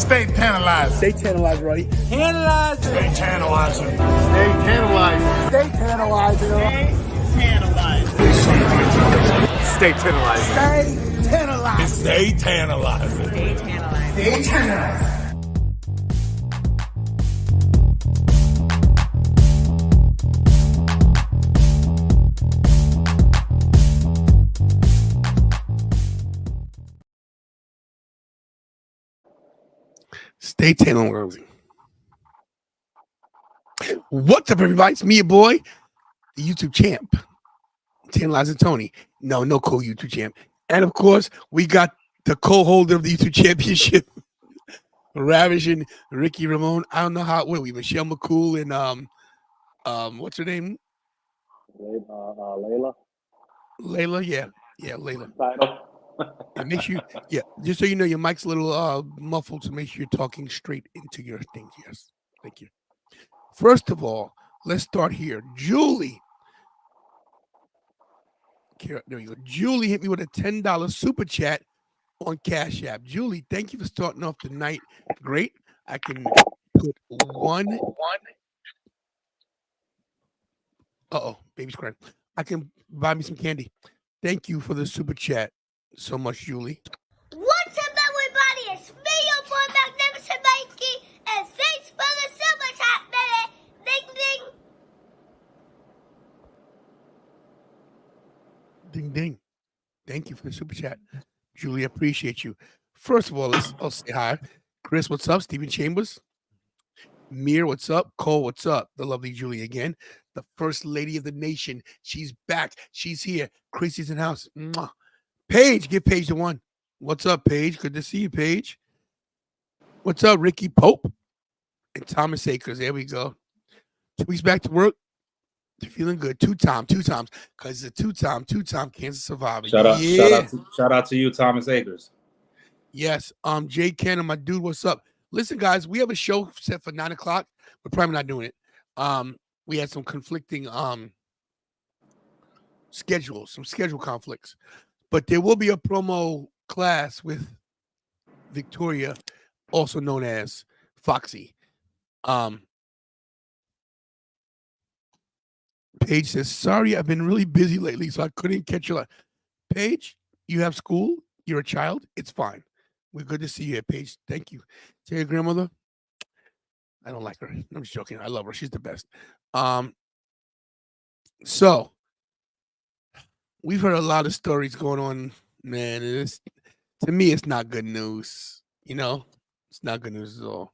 Stay tantalizing. Stay tantalized, Roddy. Tantalizing. Stay tantalizing. Stay tantalizing. Stay tantalizing. Stay tantalizing. Stay tantalizing. Stay tantalizing. Stay tantalizing. Stay tantalizing. Stay tantalizing. What's up, everybody? It's me, your boy, the YouTube champ, Tantalizing Tony. No co-YouTube champ. And of course, we got the co-holder of the YouTube championship, Ravishing Ricky Ramon. I don't know how it went. We Michelle McCool and what's her name? Layla. Layla, yeah, Layla. Title. And make sure, yeah, just so you know, your mic's a little muffled, so make sure you're talking straight into your things. Yes, thank you. First of all, let's start here. Julie. There we go. Julie hit me with a $10 super chat on Cash App. Julie, thank you for starting off the night. Great. I can put one. Baby's crying. I can buy me some candy. Thank you for the super chat so much, Julie. What's up, everybody? It's me, your boy, Magnificent Mikey, and thanks for the super chat, baby. Ding, ding. Ding, ding. Thank you for the super chat. Julie, appreciate you. First of all, I'll say hi. Chris, what's up? Stephen Chambers. Mir, what's up? Cole, what's up? The lovely Julie again. The first lady of the nation. She's back. She's here. Chrissy's in house. Mwah. Paige, give Paige the one. What's up, Paige? Good to see you, Paige. What's up, Ricky Pope? And Thomas Akers. There we go. 2 weeks back to work. Feeling good. Two times. Because it's a two-time cancer survivor. Shout out to you, Thomas Akers. Yes. Jay Cannon, my dude, what's up? Listen, guys, we have a show set for 9 o'clock. We're probably not doing it. We had some conflicting schedules, some schedule conflicts. But there will be a promo class with Victoria, also known as Foxy. Paige says, sorry, I've been really busy lately, so I couldn't catch your live. Paige, you have school? You're a child? It's fine. We're good to see you here, Paige. Thank you. Tell your grandmother. I don't like her. I'm just joking. I love her. She's the best. So we've heard a lot of stories going on, man. To me, it's not good news. You know, it's not good news at all.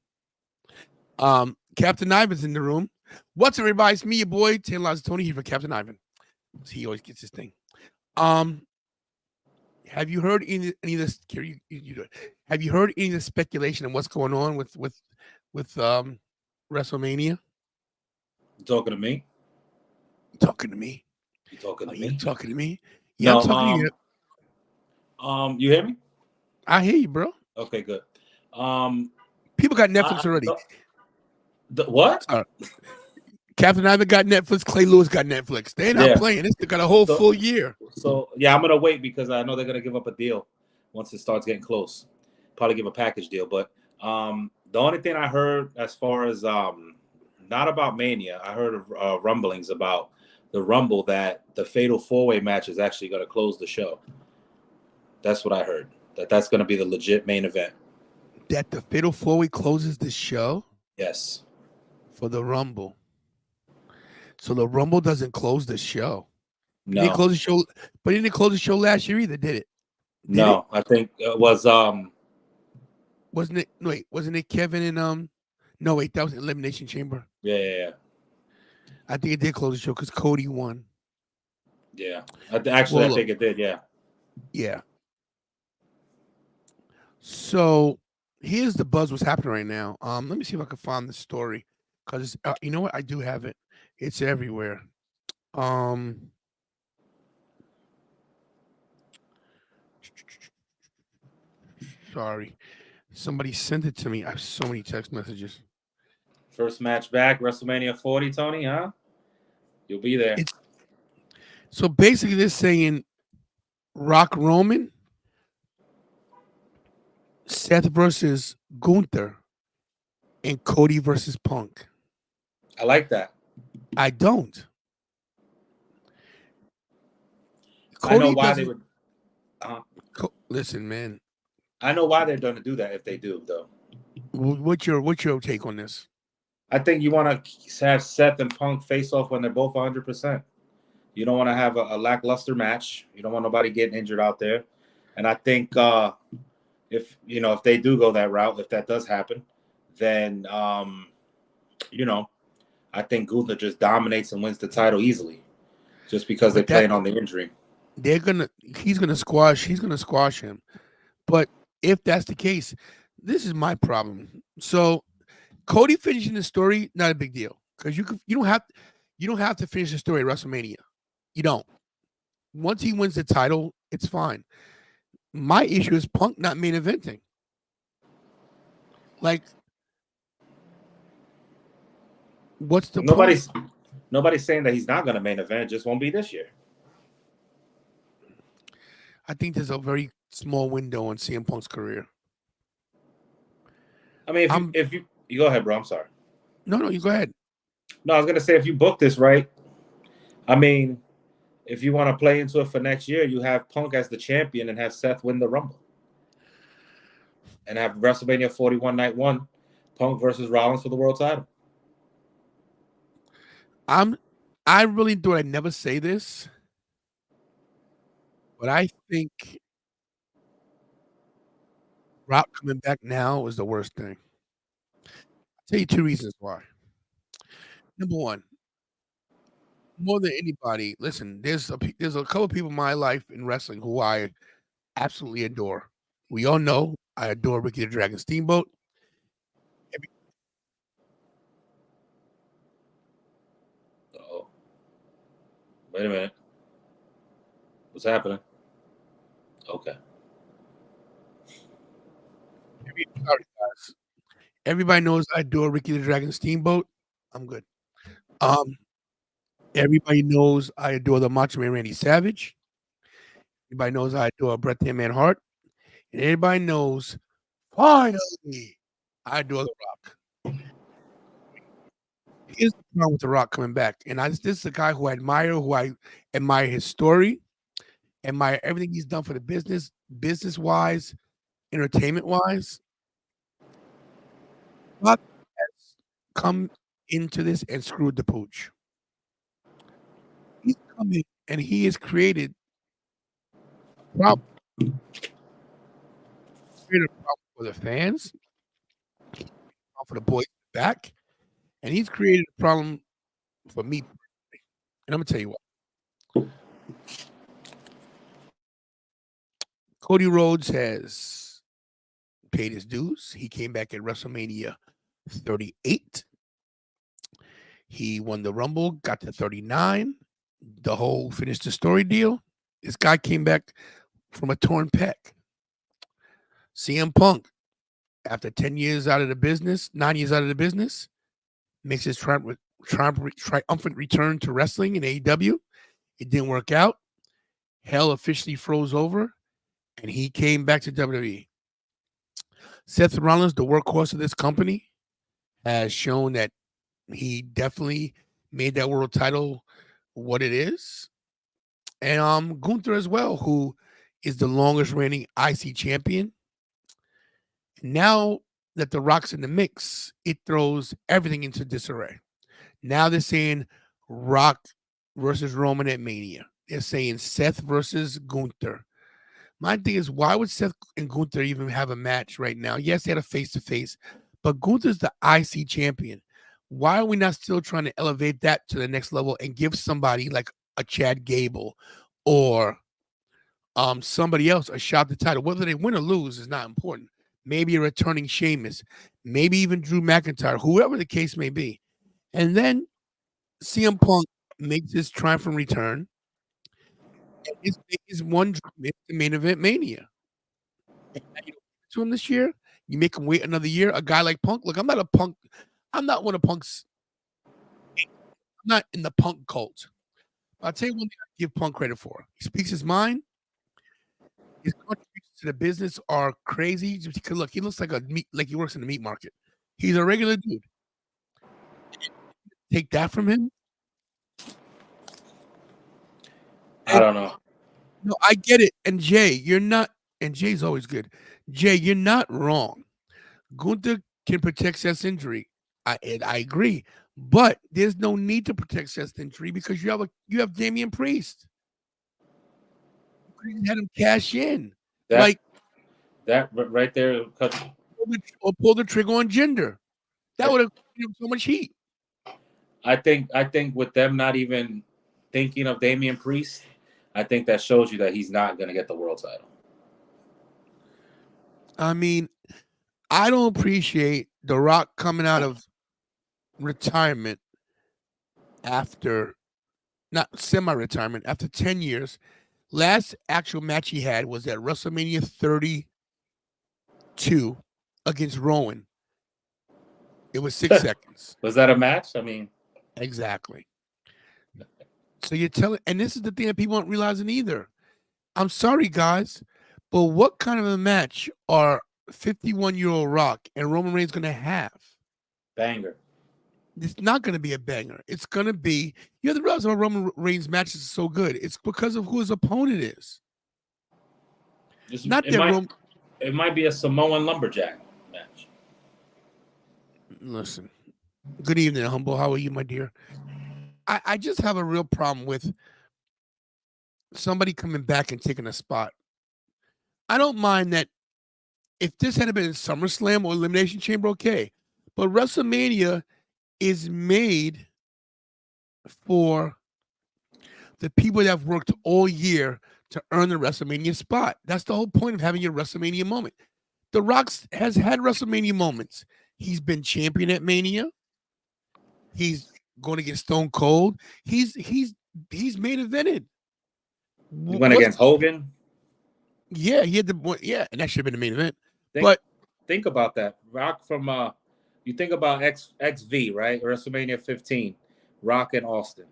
Captain Ivan's in the room. What's up, everybody? It's me, your boy, Tantalizing Tony, here for Captain Ivan. He always gets his thing. Have you heard any of this? You do it. Have you heard any of the speculation on what's going on with WrestleMania? You talking to me? Talking to me. You talking to me? You talking to me? Yeah, No, I'm talking to you. You hear me? I hear you, bro. Okay, good. People got Netflix already. What? Captain Ivan got Netflix. Clay Lewis got Netflix. They're not playing. They got a whole full year. So, yeah, I'm going to wait because I know they're going to give up a deal once it starts getting close. Probably give a package deal. But the only thing I heard as far as not about Mania, I heard of rumblings about the Rumble that the Fatal 4-Way match is actually going to close the show. That's what I heard. That's going to be the legit main event. That the Fatal 4-Way closes the show? Yes. For the Rumble. So the Rumble doesn't close the show. No. Didn't close the show, but it didn't close the show last year either, did it? No, I think it was wasn't it Kevin and no wait, that was Elimination Chamber. Yeah. I think it did close the show because Cody won. Yeah. I think it did, yeah. Yeah. So here's the buzz what's happening right now. Let me see if I can find the story. Because you know what? I do have it. It's everywhere. Sorry. Somebody sent it to me. I have so many text messages. First match back, WrestleMania 40, Tony, huh? You'll be there. So basically they're saying Rock Roman, Seth versus Gunther and Cody versus Punk. I like that. I don't. I know Cody why they doesn't. would. Uh, Listen, man. I know why they're going to do that if they do, though. What's your take on this? I think you want to have Seth and Punk face off when they're both 100%. You don't want to have a lackluster match. You don't want nobody getting injured out there. And I think if they do go that route, if that does happen, then I think Gunther just dominates and wins the title easily, just because they're But that playing on the injury. he's gonna squash him. But if that's the case, this is my problem. So Cody finishing the story, not a big deal. Because you don't have to finish the story at WrestleMania. You don't. Once he wins the title, it's fine. My issue is Punk not main eventing. Like, what's the point? Nobody's saying that he's not going to main event. It just won't be this year. I think there's a very small window on CM Punk's career. I mean, if you go ahead, bro. I'm sorry. No, you go ahead. No, I was going to say, if you book this right, I mean, if you want to play into it for next year, you have Punk as the champion and have Seth win the Rumble. And have WrestleMania 41 Night 1, Punk versus Rollins for the world title. I really thought I'd never say this, but I think Rock coming back now is the worst thing. I'll tell you two reasons why. Number one, more than anybody, listen, there's a couple of people in my life in wrestling who I absolutely adore. We all know I adore Ricky the Dragon Steamboat. Uh-oh. Wait a minute. What's happening? Okay. Sorry, guys. Everybody knows I adore Ricky the Dragon Steamboat. I'm good. Everybody knows I adore the Macho Man Randy Savage. Everybody knows I adore Bret the Man Hart. And everybody knows, finally, I adore The Rock. Here's the problem with The Rock coming back. And this is a guy who I admire his story, admire everything he's done for the business-wise, entertainment-wise. Rock has come into this and screwed the pooch. He's come in and he has created a problem for the fans, for the boys back, and he's created a problem for me. And I'm gonna tell you what. Cody Rhodes has paid his dues. He came back at WrestleMania 38. He won the Rumble, got to 39. The whole finished the story deal. This guy came back from a torn pec. CM Punk, after 10 years out of the business, 9 years out of the business, makes his triumphant return to wrestling in AEW. It didn't work out. Hell officially froze over, and he came back to WWE. Seth Rollins, the workhorse of this company, has shown that he definitely made that world title what it is. And Gunther as well, who is the longest reigning IC champion. Now that The Rock's in the mix, it throws everything into disarray. Now they're saying Rock versus Roman at Mania. They're saying Seth versus Gunther. My thing is, why would Seth and Gunther even have a match right now? Yes, they had a face-to-face, but Gunther's the IC champion. Why are we not still trying to elevate that to the next level and give somebody like a Chad Gable or somebody else a shot at the title? Whether they win or lose is not important. Maybe a returning Sheamus, maybe even Drew McIntyre, whoever the case may be. And then CM Punk makes his triumphant return. And his one dream is the main event Mania. And now you don't give it to him this year. You make him wait another year. A guy like Punk. Look, I'm not one of Punk's. I'm not in the Punk cult. I'll tell you one thing I give Punk credit for. He speaks his mind. His contributions to the business are crazy. Just because look, he looks like like he works in the meat market. He's a regular dude. Take that from him. I don't know. No, I get it. And Jay, you're not. And Jay's always good. Jay, you're not wrong. Gunther can protect Seth's injury. I agree, but there's no need to protect Seth's injury because you have Damian Priest. You had him cash in, That right there. or pull the trigger on Jinder. That would have given him so much heat. I think with them not even thinking of Damian Priest, I think that shows you that he's not going to get the world title. I mean, I don't appreciate The Rock coming out of retirement after, not semi-retirement, after 10 years. Last actual match he had was at WrestleMania 32 against Rowan. It was 6 seconds. Was that a match? I mean, exactly. So you're telling, and this is the thing that people aren't realizing either. I'm sorry, guys, but what kind of a match are 51-year-old Rock and Roman Reigns going to have? Banger. It's not going to be a banger. It's going to be, you have to realize why Roman Reigns' matches are so good. It's because of who his opponent is. It might be a Samoan lumberjack match. Listen, good evening, Humble. How are you, my dear? I just have a real problem with somebody coming back and taking a spot. I don't mind that if this had been SummerSlam or Elimination Chamber, okay. But WrestleMania is made for the people that have worked all year to earn the WrestleMania spot. That's the whole point of having your WrestleMania moment. The Rock has had WrestleMania moments. He's been champion at Mania. He's going to get Stone Cold. He's main evented. He went against Hogan. Yeah, he had and that should have been the main event. Think about that. Rock from you think about XV, right? WrestleMania 15, Rock and Austin.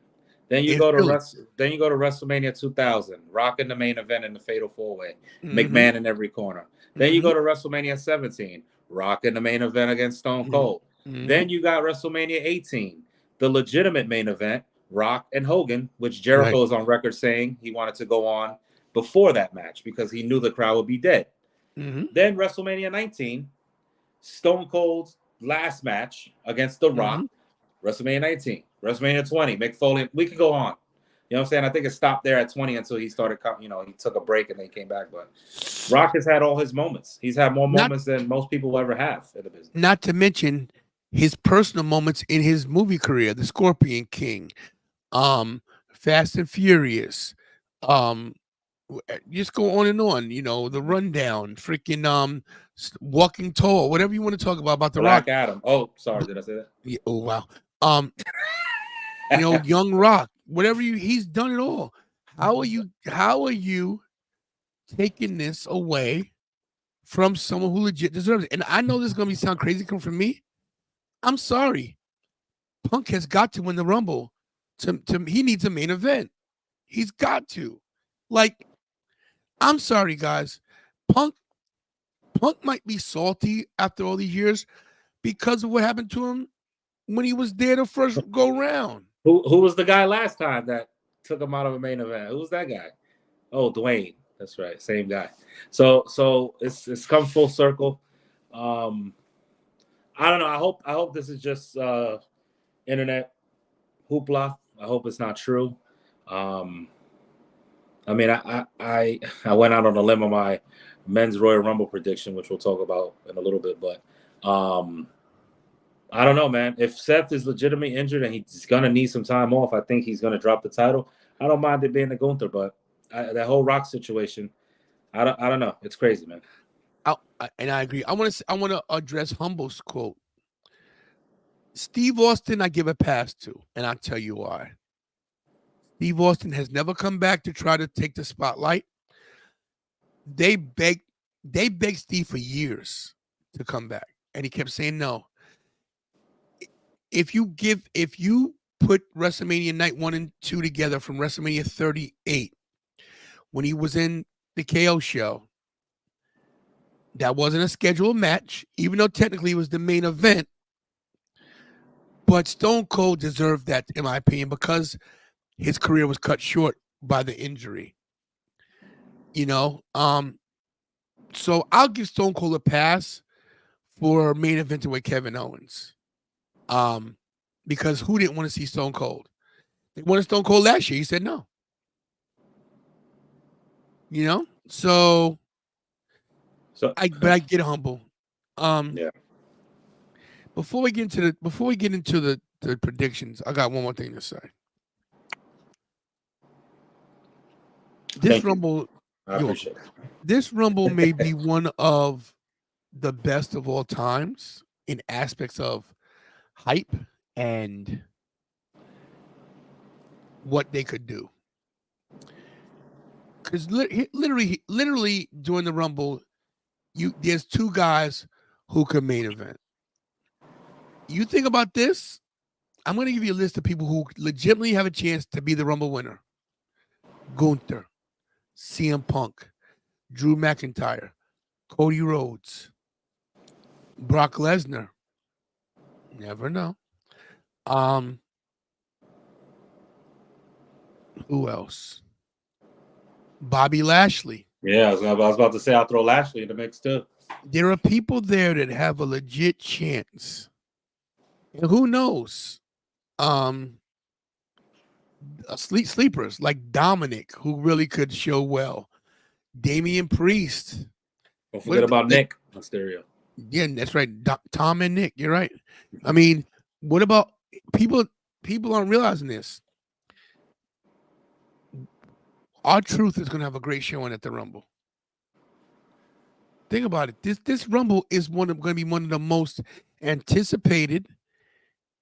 Then you go to WrestleMania 2000, Rock in the main event in the Fatal 4-Way, McMahon in every corner. Then you go to WrestleMania 17, Rock in the main event against Stone Cold. Then you got WrestleMania 18, the legitimate main event, Rock and Hogan, which Jericho is on record saying he wanted to go on before that match because he knew the crowd would be dead. Then WrestleMania 19, Stone Cold's last match against The Rock, WrestleMania 19, WrestleMania 20, Mick Foley. We could go on. You know what I'm saying? I think it stopped there at 20 until he started, he took a break and then he came back. But Rock has had all his moments. He's had more moments than most people will ever have in the business. Not to mention his personal moments in his movie career, The Scorpion King, Fast and Furious, just go on and on, The Rundown, freaking Walking Tall, whatever you want to talk about The Rock. Black Adam. Oh, sorry, did I say that? Yeah, oh wow. Young Rock, he's done it all. How are you taking this away from someone who legit deserves it? And I know this is gonna sound crazy coming from me. I'm sorry. Punk has got to win the Rumble. He needs a main event. He's got to. I'm sorry, guys. Punk might be salty after all these years because of what happened to him when he was there the first go round. Who was the guy last time that took him out of a main event? Who was that guy? Oh, Dwayne. That's right, same guy. So it's come full circle. I don't know. I hope this is just internet hoopla. I hope it's not true. I mean, I went out on a limb on my men's Royal Rumble prediction, which we'll talk about in a little bit. But I don't know, man. If Seth is legitimately injured and he's going to need some time off, I think he's going to drop the title. I don't mind it being a Gunther, but that whole Rock situation, I don't know. It's crazy, man. And I agree. I want to address Humble's quote. Steve Austin, I give a pass to, and I'll tell you why. Steve Austin has never come back to try to take the spotlight. They begged Steve for years to come back, and he kept saying no. If you put WrestleMania Night 1 and 2 together from WrestleMania 38, when he was in the KO show, That wasn't a scheduled match, even though technically it was the main event. But Stone Cold deserved that, in my opinion, because his career was cut short by the injury. You know, so I'll give Stone Cold a pass for main eventing with Kevin Owens. Because who didn't want to see Stone Cold? They wanted Stone Cold last year. He said no. You know, so but I get humble. Yeah. Before we get into the predictions, I got one more thing to say. This Thank you. Rumble, I appreciate it. this Rumble may be one of the best of all times in aspects of hype and what they could do. Because literally during the Rumble, there's two guys who could main event. You think about this, I'm going to give you a list of people who legitimately have a chance to be the Rumble winner. Gunther, CM Punk, Drew McIntyre, Cody Rhodes, Brock Lesnar. Never know. Who else? Bobby Lashley. Yeah, I was about to say I'll throw Lashley in the mix too. There are people there that have a legit chance. And who knows? Sleepers like Dominic, who really could show well. Damian Priest. Don't forget about Nick Mysterio. Yeah, that's right. Tom and Nick. You're right. I mean, what about people? People aren't realizing this. R-Truth is going to have a great showing at the Rumble. Think about it. This Rumble is going to be one of the most anticipated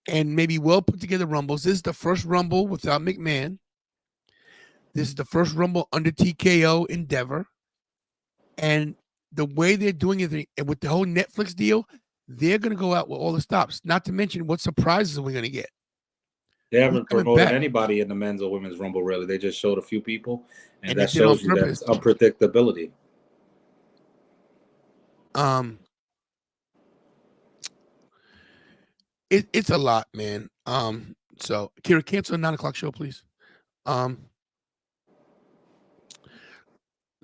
and maybe well put together Rumbles. This is the first Rumble without McMahon. This is the first Rumble under TKO Endeavor. And the way they're doing it with the whole Netflix deal, they're going to go out with all the stops. Not to mention what surprises are we going to get. They haven't promoted anybody in the men's or women's Rumble, really. They just showed a few people, and that shows you that unpredictability. It's a lot, man. So Kira, cancel a 9 o'clock show, please.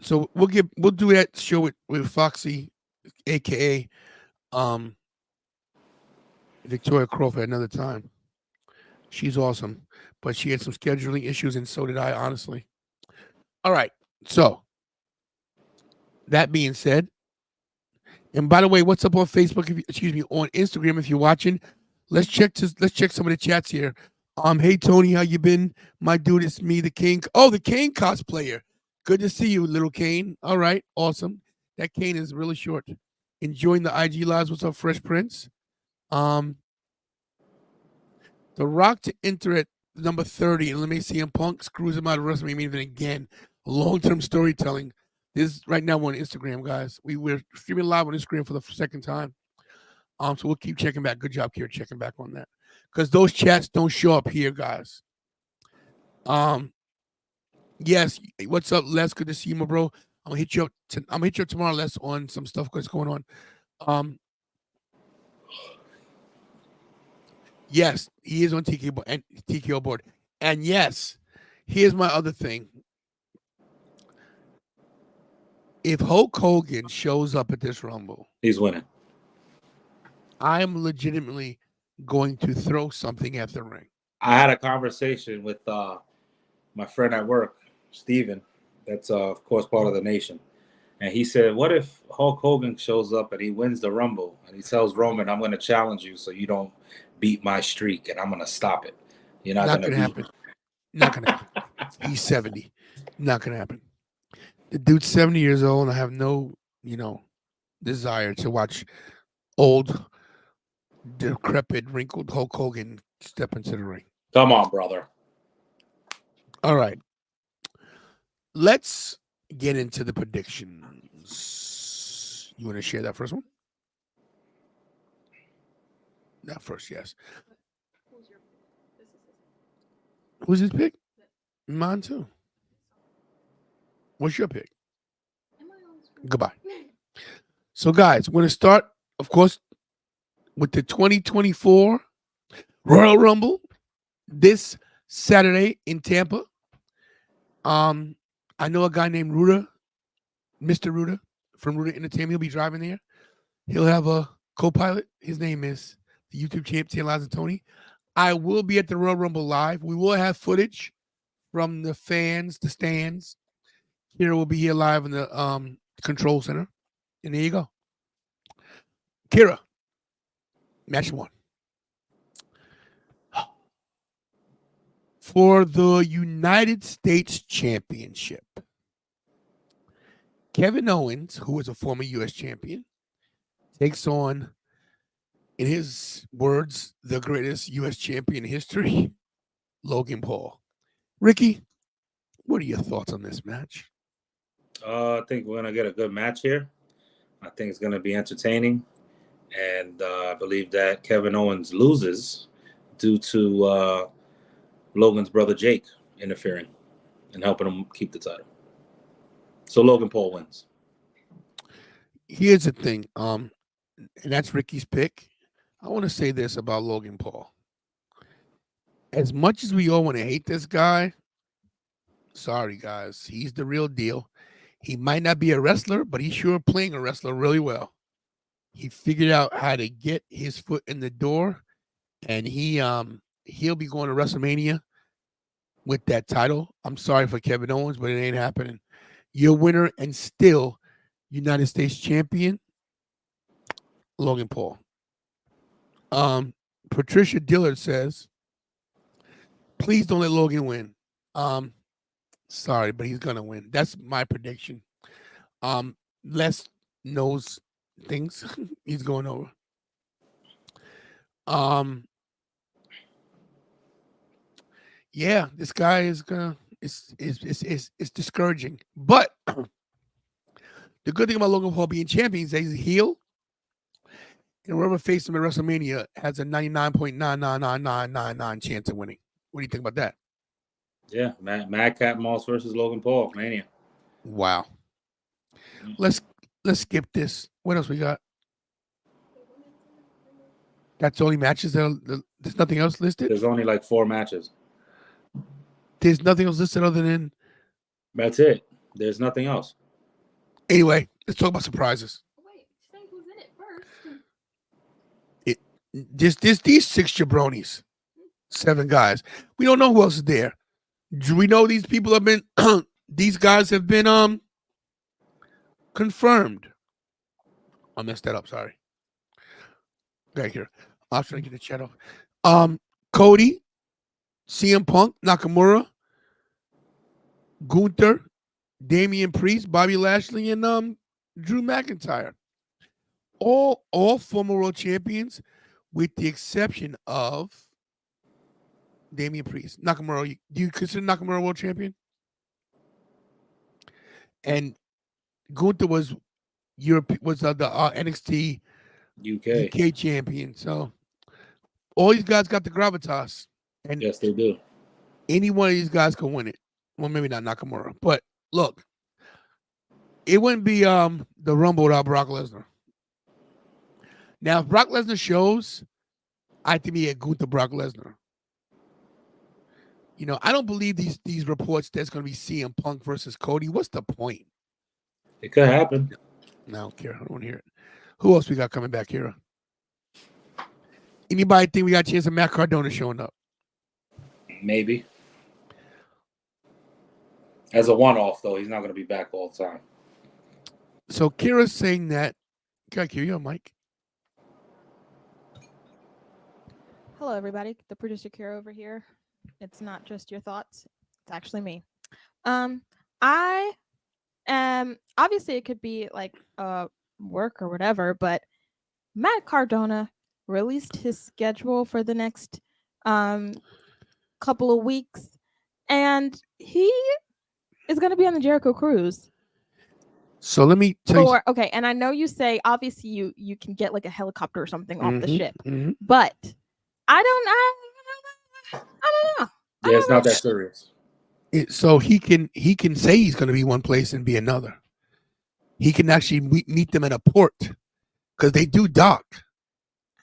So we'll do that show with Foxy, aka Victoria Crawford, another time. She's awesome, but she had some scheduling issues, and so did I, honestly. All right, so that being said, and by the way, what's up on Facebook? On Instagram, if you're watching, let's check some of the chats here. Hey Tony, how you been? My dude, it's me, the King. Oh, the Kane cosplayer. Good to see you, little Kane. All right, awesome. That Kane is really short. Enjoying the IG lives. What's up, Fresh Prince? The Rock to enter at number 30 and eliminate CM Punk screws him out of WrestleMania even again. Long-term storytelling. This right now we're on Instagram, guys. We're streaming live on Instagram for the second time. So we'll keep checking back. Good job, Kira, checking back on that. Because those chats don't show up here, guys. Yes. What's up, Les? Good to see you, my bro. I'm gonna hit you up tomorrow, Les, on some stuff that's going on. Yes, he is on TKO board. And yes, here's my other thing. If Hulk Hogan shows up at this Rumble, he's winning. I am legitimately going to throw something at the ring. I had a conversation with my friend at work, Steven. That's, of course, part of the nation. And he said, what if Hulk Hogan shows up and he wins the Rumble and he tells Roman, I'm going to challenge you so you don't beat my streak and I'm going to stop it. You're not going to happen. Not going to happen. He's 70. Not going to happen. The dude's 70 years old and I have no, desire to watch old, decrepit, wrinkled Hulk Hogan step into the ring. Come on, brother. All right. Let's get into the predictions. You want to share that first one? Not first, yes. Who's his pick? Mine too. What's your pick? Goodbye. So, guys, we're going to start, of course, with the 2024 Royal Rumble this Saturday in Tampa. I know a guy named Ruda, Mr. Ruda from Ruda Entertainment. He'll be driving there. He'll have a co-pilot. His name is the YouTube champ, Taylor Tony. I will be at the Royal Rumble live. We will have footage from the fans, the stands. Kira will be here live in the control center. And there you go. Kira, match 1. For the United States Championship, Kevin Owens, who is a former U.S. champion, takes on, in his words, the greatest U.S. champion in history, Logan Paul. Ricky, what are your thoughts on this match? I think we're going to get a good match here. I think it's going to be entertaining. And I believe that Kevin Owens loses due to Logan's brother Jake interfering and helping him keep the title. So Logan Paul wins. Here's the thing, and that's Ricky's pick. I want to say this about Logan Paul. As much as we all want to hate this guy, sorry guys, he's the real deal. He might not be a wrestler, but he's sure playing a wrestler really well. He figured out how to get his foot in the door, and he'll be going to WrestleMania with that title. I'm sorry for Kevin Owens, but it ain't happening. Your winner and still United States champion, Logan Paul. Patricia Dillard says, please don't let Logan win. Sorry, but he's gonna win. That's my prediction. Les knows things. He's going over. Yeah, this guy is gonna. It's discouraging. But the good thing about Logan Paul being champion is that he's a heel, and whoever faced him at WrestleMania has a 99.99999 chance of winning. What do you think about that? Yeah, Madcap Moss versus Logan Paul, Mania. Wow. Let's skip this. What else we got? That's the only matches. There's nothing else listed. There's only like 4 matches. There's nothing else listed other than. That's it. There's nothing else. Anyway, let's talk about surprises. Wait, say who's in it first. These 6 jabronis, 7 guys. We don't know who else is there. Do we know these people have been? These guys have been confirmed. I messed that up. Sorry. Right here. I'll try to get the chat off. Cody, CM Punk, Nakamura, Gunther, Damian Priest, Bobby Lashley, and Drew McIntyre. All former world champions, with the exception of Damian Priest. Nakamura, do you consider Nakamura world champion? And Gunther was the NXT UK champion. So all these guys got the gravitas. And yes, they do. Any one of these guys can win it. Well, maybe not Nakamura, but look, it wouldn't be the Rumble without Brock Lesnar. Now, if Brock Lesnar shows, I think he had Gunther Brock Lesnar. You know, I don't believe these reports that's going to be CM Punk versus Cody. What's the point? It could happen. No, I don't care. I don't want to hear it. Who else we got coming back here? Anybody think we got a chance of Matt Cardona showing up? Maybe. As a one-off, though, he's not going to be back all the time. So Kira's saying that. Can I hear you, Mike? Hello, everybody. The producer Kira over here. It's not just your thoughts. It's actually me. I am obviously it could be like work or whatever, but Matt Cardona released his schedule for the next couple of weeks, and he is going to be on the Jericho Cruise. So let me tell you. Okay, and I know you say obviously you can get like a helicopter or something off the ship, Mm-hmm. but I don't know. Yeah, it's not that serious. So he can say he's going to be one place and be another. he can actually meet them at a port because they do dock.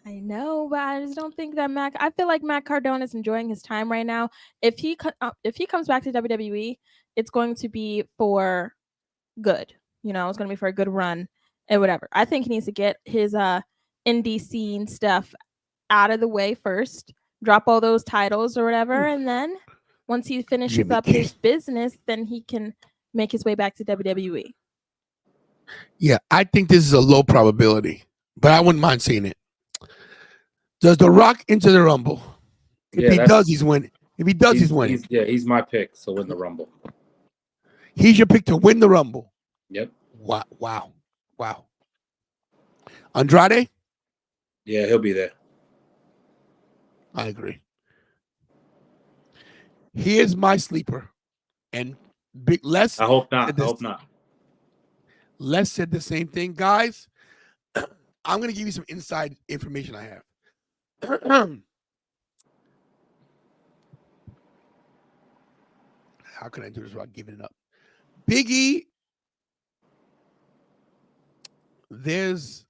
I know, but I just don't think that Matt. I feel like Matt Cardona is enjoying his time right now. If he comes back to WWE, it's going to be for good. You know, it's going to be for a good run and whatever. I think he needs to get his indie scene stuff out of the way first, drop all those titles or whatever, and then once he finishes Jimmy up King. his business, then he can make his way back to WWE. Yeah, I think this is a low probability, but I wouldn't mind seeing it. Does The Rock enter the Rumble? If he does, he's winning. If he does, he's winning. He's my pick to win the Rumble. He's your pick to win the Rumble. Yep. Wow. Andrade? Yeah, he'll be there. I agree. Here's my sleeper. And Big Les. I hope not. Les said the same thing. Guys, I'm going to give you some inside information I have. How can I do this without giving it up? Big E, there's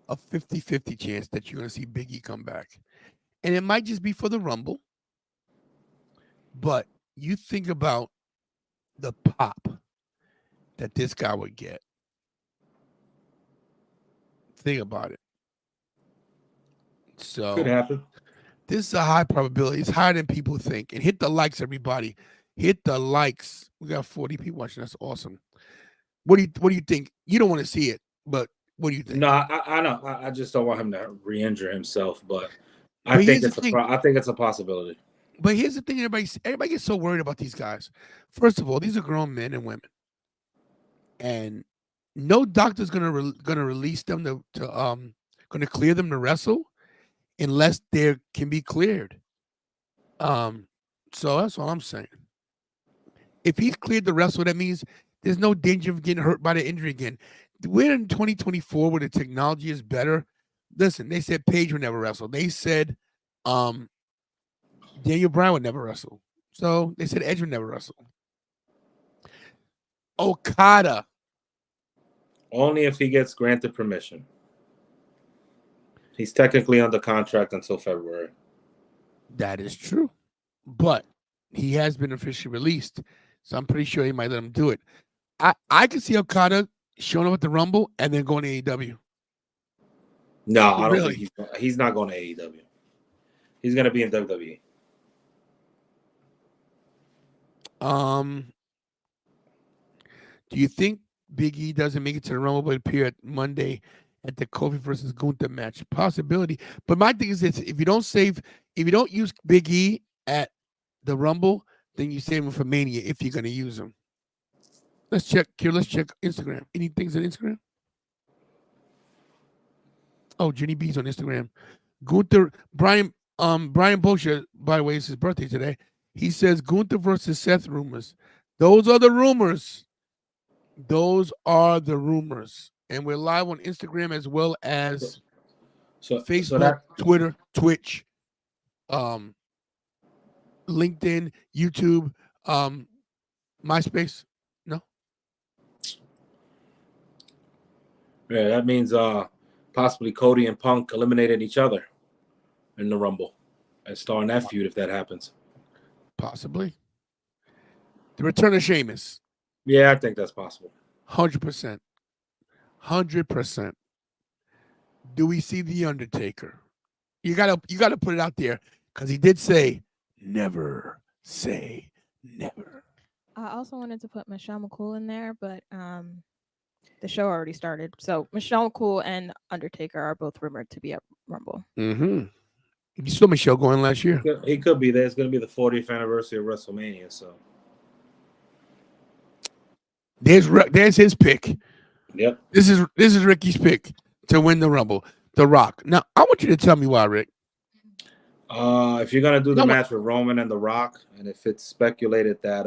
a 50-50 chance that you're going to see Big E come back. And it might just be for the Rumble. But you think about the pop that this guy would get. Think about it. So Could happen. This is a high probability. It's higher than people think. And hit the likes, everybody. Hit the likes. We got 40 people watching. That's awesome. What do you think? You don't want to see it, but what do you think? No, I know. I just don't want him to re-injure himself. But I think it's a possibility. But here's the thing: everybody gets so worried about these guys. First of all, these are grown men and women, and no doctor's gonna release them gonna clear them to wrestle unless they can be cleared. So that's all I'm saying. If he's cleared to wrestle, that means there's no danger of getting hurt by the injury again. We're in 2024 where the technology is better. Listen, they said Paige would never wrestle. They said Daniel Bryan would never wrestle. So they said Edge would never wrestle. Okada. Only if he gets granted permission. He's technically under contract until February. That is true. But he has been officially released. So I'm pretty sure he might let him do it. I can see Okada showing up at the Rumble and then going to AEW. No, I don't think he's not going to AEW. He's going to be in WWE. Do you think Big E doesn't make it to the Rumble but appear at Monday at the Kofi versus Gunther match? Possibility. But my thing is this: if you don't use Big E at the Rumble, then you save him for Mania if you're gonna use him. Let's check Instagram. Any things on Instagram? Oh, Jenny B's on Instagram. Gunther Brian Bosher, by the way, it's his birthday today. He says Gunther versus Seth rumors. Those are the rumors. And we're live on Instagram as well as Facebook, Twitter, Twitch, LinkedIn, YouTube, MySpace. No? Yeah, that means possibly Cody and Punk eliminated each other in the Rumble and starting that feud if that happens. Possibly. The return of Sheamus. Yeah, I think that's possible. 100%. 100%. Do we see The Undertaker? You gotta put it out there because he did say, never say never. I also wanted to put Michelle McCool in there, but the show already started. So Michelle McCool and Undertaker are both rumored to be at Rumble. Mm-hmm. You saw Michelle going last year. He could be there. It's going to be the 40th anniversary of WrestleMania. So there's his pick. Yep. This is Ricky's pick to win the Rumble. The Rock. Now I want you to tell me why, Rick. If you're gonna do the match with Roman and The Rock, and if it's speculated that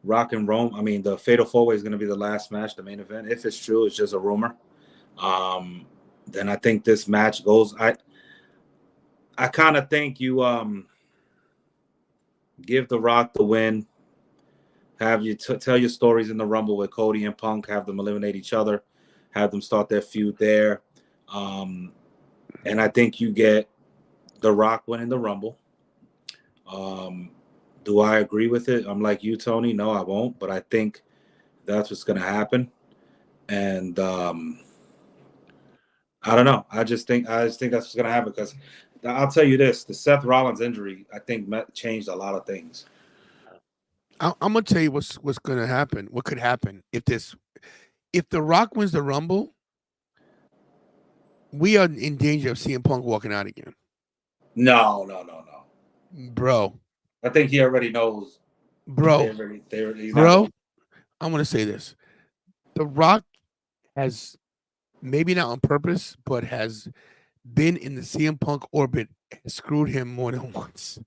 Rock and the Fatal 4-Way is gonna be the last match, the main event. If it's true, it's just a rumor. Then I think this match goes. I kind of think you give The Rock the win, Have you tell your stories in the Rumble with Cody and Punk. Have them eliminate each other. Have them start their feud there. And I think you get The Rock winning the Rumble. Do I agree with it? I'm like you, Tony. No, I won't. But I think that's what's going to happen. And I don't know. I just think that's what's going to happen because I'll tell you this: the Seth Rollins injury, I think, changed a lot of things. I'm gonna tell you what's going to happen. What could happen if The Rock wins the Rumble? We are in danger of seeing Punk walking out again. No, Bro. I think he already knows. Bro. I'm gonna say this: The Rock has, maybe not on purpose, but has been in the CM Punk orbit and screwed him more than once.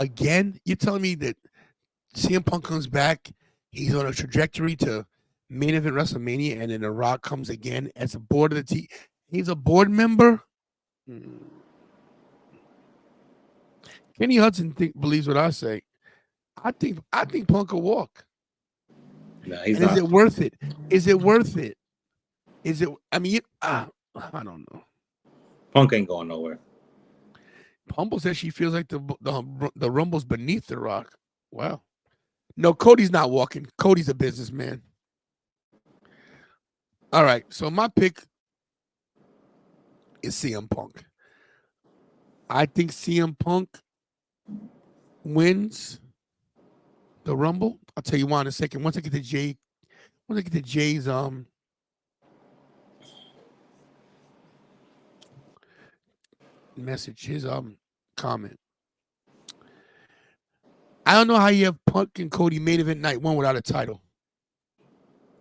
Again, you're telling me that CM Punk comes back, he's on a trajectory to main event WrestleMania, and then The Rock comes again as a board of the team. He's a board member. Kenny Hudson believes what I say. I think Punk will walk. No, he's and not. Is it worth it? Is it worth it? Is it? I mean, I don't know. Punk ain't going nowhere. Humble says she feels like the Rumble's beneath The Rock. Wow. No, Cody's not walking. Cody's a businessman. All right, so my pick is CM Punk. I think CM Punk wins the Rumble. I'll tell you why in a second. Once I get to Jay's message, his comment. I don't know how you have Punk and Cody main event night one without a title.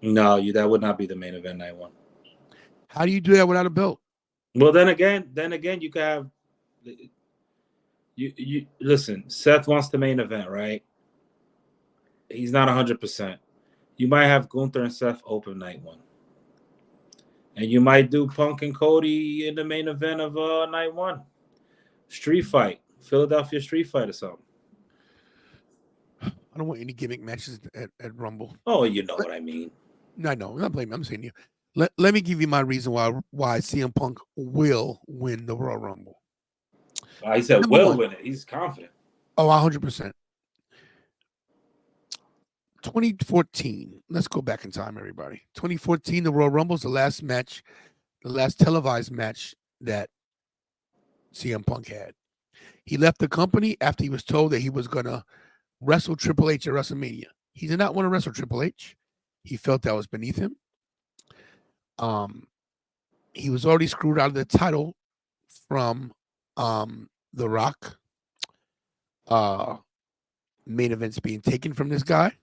No, that would not be the main event night one. How do you do that without a belt? Well, then again, you can have you listen. Seth wants the main event, right? He's not 100%. You might have Gunther and Seth open night one, and you might do Punk and Cody in the main event of night one. Street fight, Philadelphia street fight or something. I don't want any gimmick matches at Rumble. Oh, you know what I mean. No, I'm not blaming. I'm saying you. Let me give you my reason why CM Punk will win the Royal Rumble. He said will win it. He's confident. Oh, 100%. 2014. Let's go back in time, everybody. 2014, the Royal Rumble is the last match, the last televised match that CM Punk had. He left the company after he was told that he was going to wrestle Triple H at WrestleMania. He did not want to wrestle Triple H. He felt that was beneath him. He was already screwed out of the title from The Rock. Main events being taken from this guy.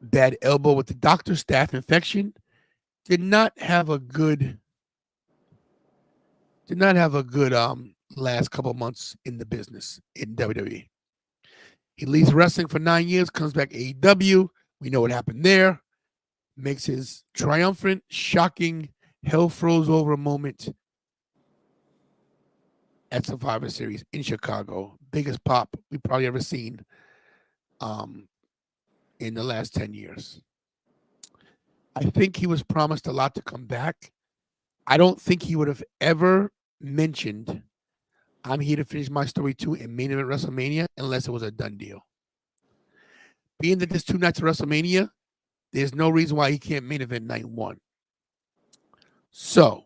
Bad elbow with the doctor, staph infection. Did not have a good last couple months in the business in WWE. He leaves wrestling for 9 years, comes back AEW. We know what happened there. Makes his triumphant, shocking, hell froze over moment at Survivor Series in Chicago. Biggest pop we probably ever seen in the last 10 years. I think he was promised a lot to come back. I don't think he would have ever mentioned, I'm here to finish my story too in main event WrestleMania unless it was a done deal. Being that there's 2 nights of WrestleMania, there's no reason why he can't main event night one. So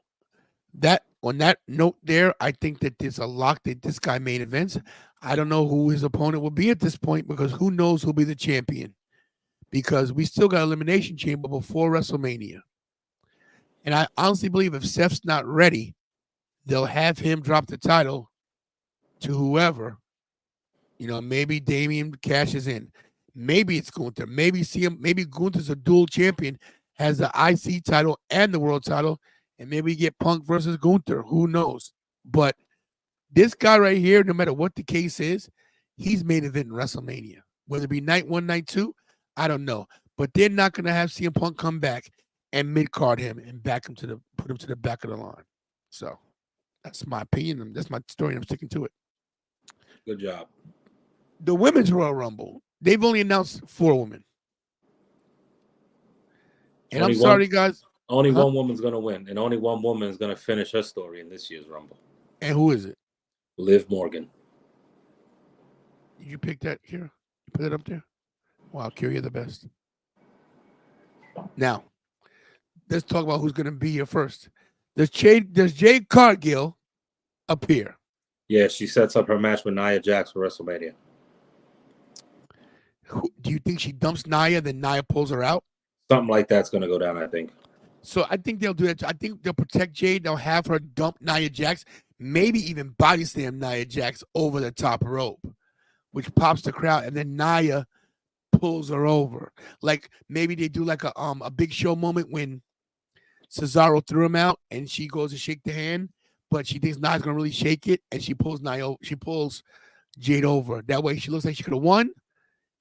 that on that note there, I think that there's a lock that this guy main events. I don't know who his opponent will be at this point because who knows who'll be the champion. Because we still got Elimination Chamber before WrestleMania. And I honestly believe if Seth's not ready, they'll have him drop the title to whoever. You know, maybe Damian cashes in. Maybe it's Gunther. Maybe Gunther's a dual champion, has the IC title and the world title, and maybe we get Punk versus Gunther. Who knows? But this guy right here, no matter what the case is, he's main event in WrestleMania. Whether it be night 1, night 2, I don't know. But they're not going to have CM Punk come back and mid-card him and put him to the back of the line. So that's my opinion. That's my story, and I'm sticking to it. Good job. The women's Royal Rumble. They've only announced 4 women. And Only I'm one- sorry, guys. Only Huh? one woman's gonna win, and only one woman is gonna finish her story in this year's Rumble. And who is it? Liv Morgan. Did you pick that here? You put it up there? Wow, Kira, you're the best. Now, let's talk about who's going to be here first. Does Jade Cargill appear? Yeah, she sets up her match with Nia Jax for WrestleMania. Do you think she dumps Nia, then Nia pulls her out? Something like that's gonna go down, I think. So I think they'll do that. I think they'll protect Jade. They'll have her dump Nia Jax, maybe even body slam Nia Jax over the top rope, which pops the crowd, and then Nia pulls her over. Like maybe they do like a Big Show moment when Cesaro threw him out and she goes to shake the hand, but she thinks Nia's gonna really shake it, and she pulls Jade over. That way she looks like she could have won,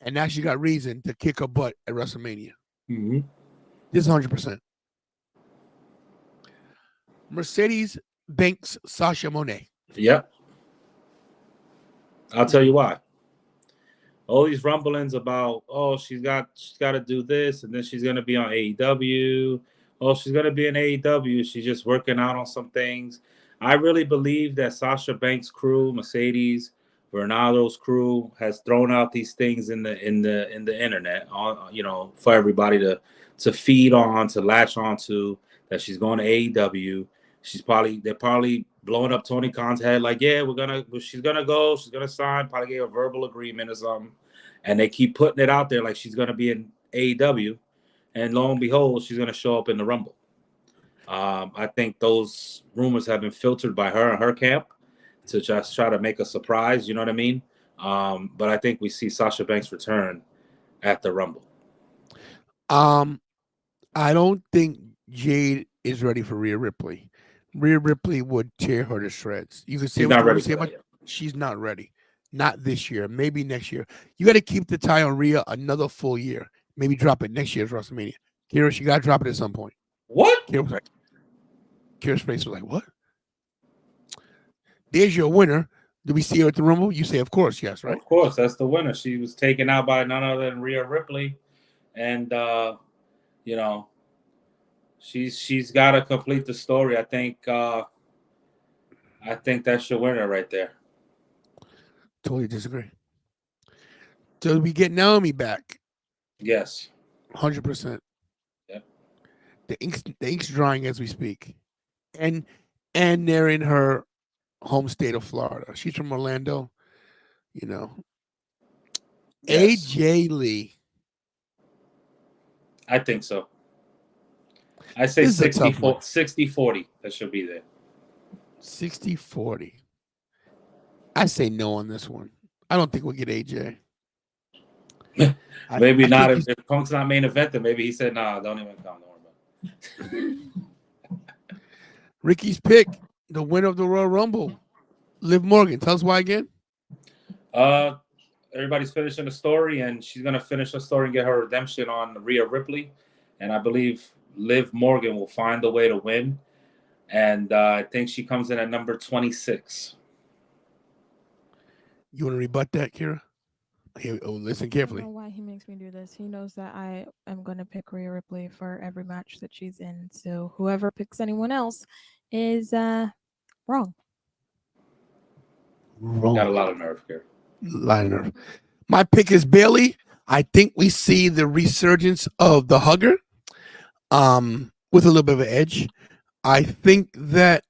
and now she got reason to kick her butt at WrestleMania. Mm-hmm. This is 100%. Mercedes Banks Sasha Monet. Yep. I'll tell you why. All these rumblings about, oh, she's got to do this, and then she's gonna be on AEW. Oh, she's gonna be in AEW. She's just working out on some things. I really believe that Sasha Banks' crew, Mercedes, Bernardo's crew, has thrown out these things in the internet, for everybody to feed on, to latch onto. That she's going to AEW. They're probably blowing up Tony Khan's head, like, yeah, she's gonna go, she's gonna sign, probably get a verbal agreement or something, and they keep putting it out there like she's gonna be in AEW, and lo and behold, she's gonna show up in the Rumble. I think those rumors have been filtered by her and her camp to just try to make a surprise. You know what I mean? But I think we see Sasha Banks return at the Rumble. I don't think Jade is ready for Rhea Ripley. Rhea Ripley would tear her to shreds. You can say She's what not you want ready to say for that about yet. she's not ready. Not this year. Maybe next year. You got to keep the tie on Rhea another full year. Maybe drop it next year's WrestleMania. Kira, she got to drop it at some point. What? Kira's face was like, what? There's your winner. Do we see her at the Rumble? You say, of course, yes, right? Of course, that's the winner. She was taken out by none other than Rhea Ripley, and she's got to complete the story. I think that's your winner right there. Totally disagree. So we get Naomi back. Yes. 100%. Yep. The ink's drying as we speak. And they're in her home state of Florida. She's from Orlando, Yes. AJ Lee. I think so. I say 60-40. That should be there. 60-40. I say no on this one. I don't think we'll get AJ. Maybe not. If Punk's not main event, then maybe he said, nah, don't even come. Don't worry about it. Ricky's pick, the winner of the Royal Rumble, Liv Morgan. Tell us why again. Everybody's finishing the story, and she's going to finish her story and get her redemption on Rhea Ripley. And I believe Liv Morgan will find a way to win. And I think she comes in at number 26. You want to rebut that, Kira? Listen carefully. I don't know why he makes me do this. He knows that I am going to pick Rhea Ripley for every match that she's in. So whoever picks anyone else is wrong. Got a lot of nerve here. Liner. My pick is Bailey. I think we see the resurgence of the hugger with a little bit of an edge. I think that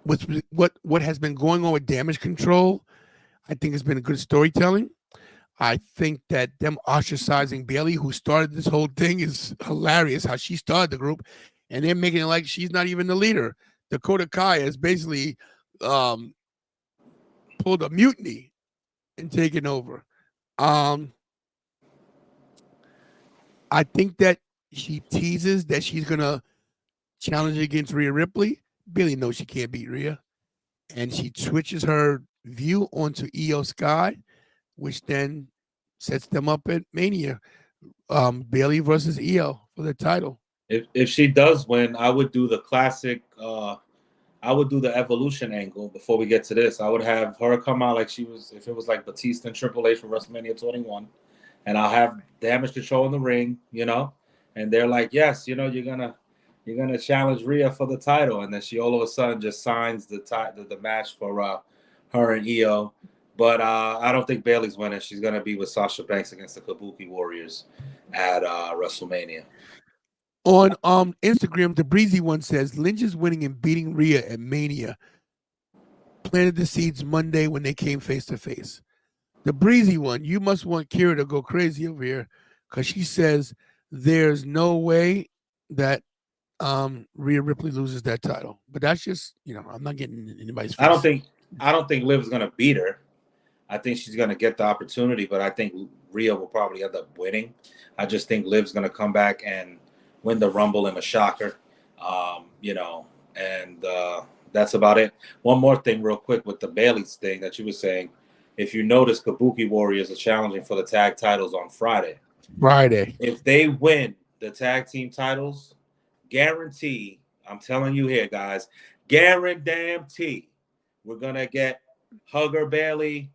with what has been going on with Damage Control, I think it's been good storytelling. I think that them ostracizing Bailey, who started this whole thing, is hilarious. How she started the group, and they're making it like she's not even the leader. Dakota Kai has basically pulled a mutiny and taken over. I think that she teases that she's gonna challenge against Rhea Ripley. Bailey knows she can't beat Rhea, and she switches her view onto Io Sky, which then sets them up at Mania. Bailey versus Io for the title. If she does win, I would do the classic I would do the evolution angle before we get to this. I would have her come out like she was, if it was like Batista and Triple H for WrestleMania 21, and I'll have Damage Control in the ring, and they're like, yes, you're gonna challenge Rhea for the title, and then she all of a sudden just signs the match for her and Io. But I don't think Bayley's winning. She's gonna be with Sasha Banks against the Kabuki Warriors at WrestleMania. On Instagram, the Breezy One says Lynch is winning and beating Rhea at Mania. Planted the seeds Monday when they came face to face. The Breezy One, you must want Kira to go crazy over here because she says there's no way that Rhea Ripley loses that title. But that's just, I'm not getting in anybody's face. I don't think Liv's gonna beat her. I think she's gonna get the opportunity, but I think Rhea will probably end up winning. I just think Liv's gonna come back and win the Rumble in a shocker. And that's about it. One more thing real quick with the Bayley's thing that you were saying. If you notice, Kabuki Warriors are challenging for the tag titles on Friday. If they win the tag team titles, guarantee, I'm telling you here, guys, guarantee we're going to get Hugger Bayley,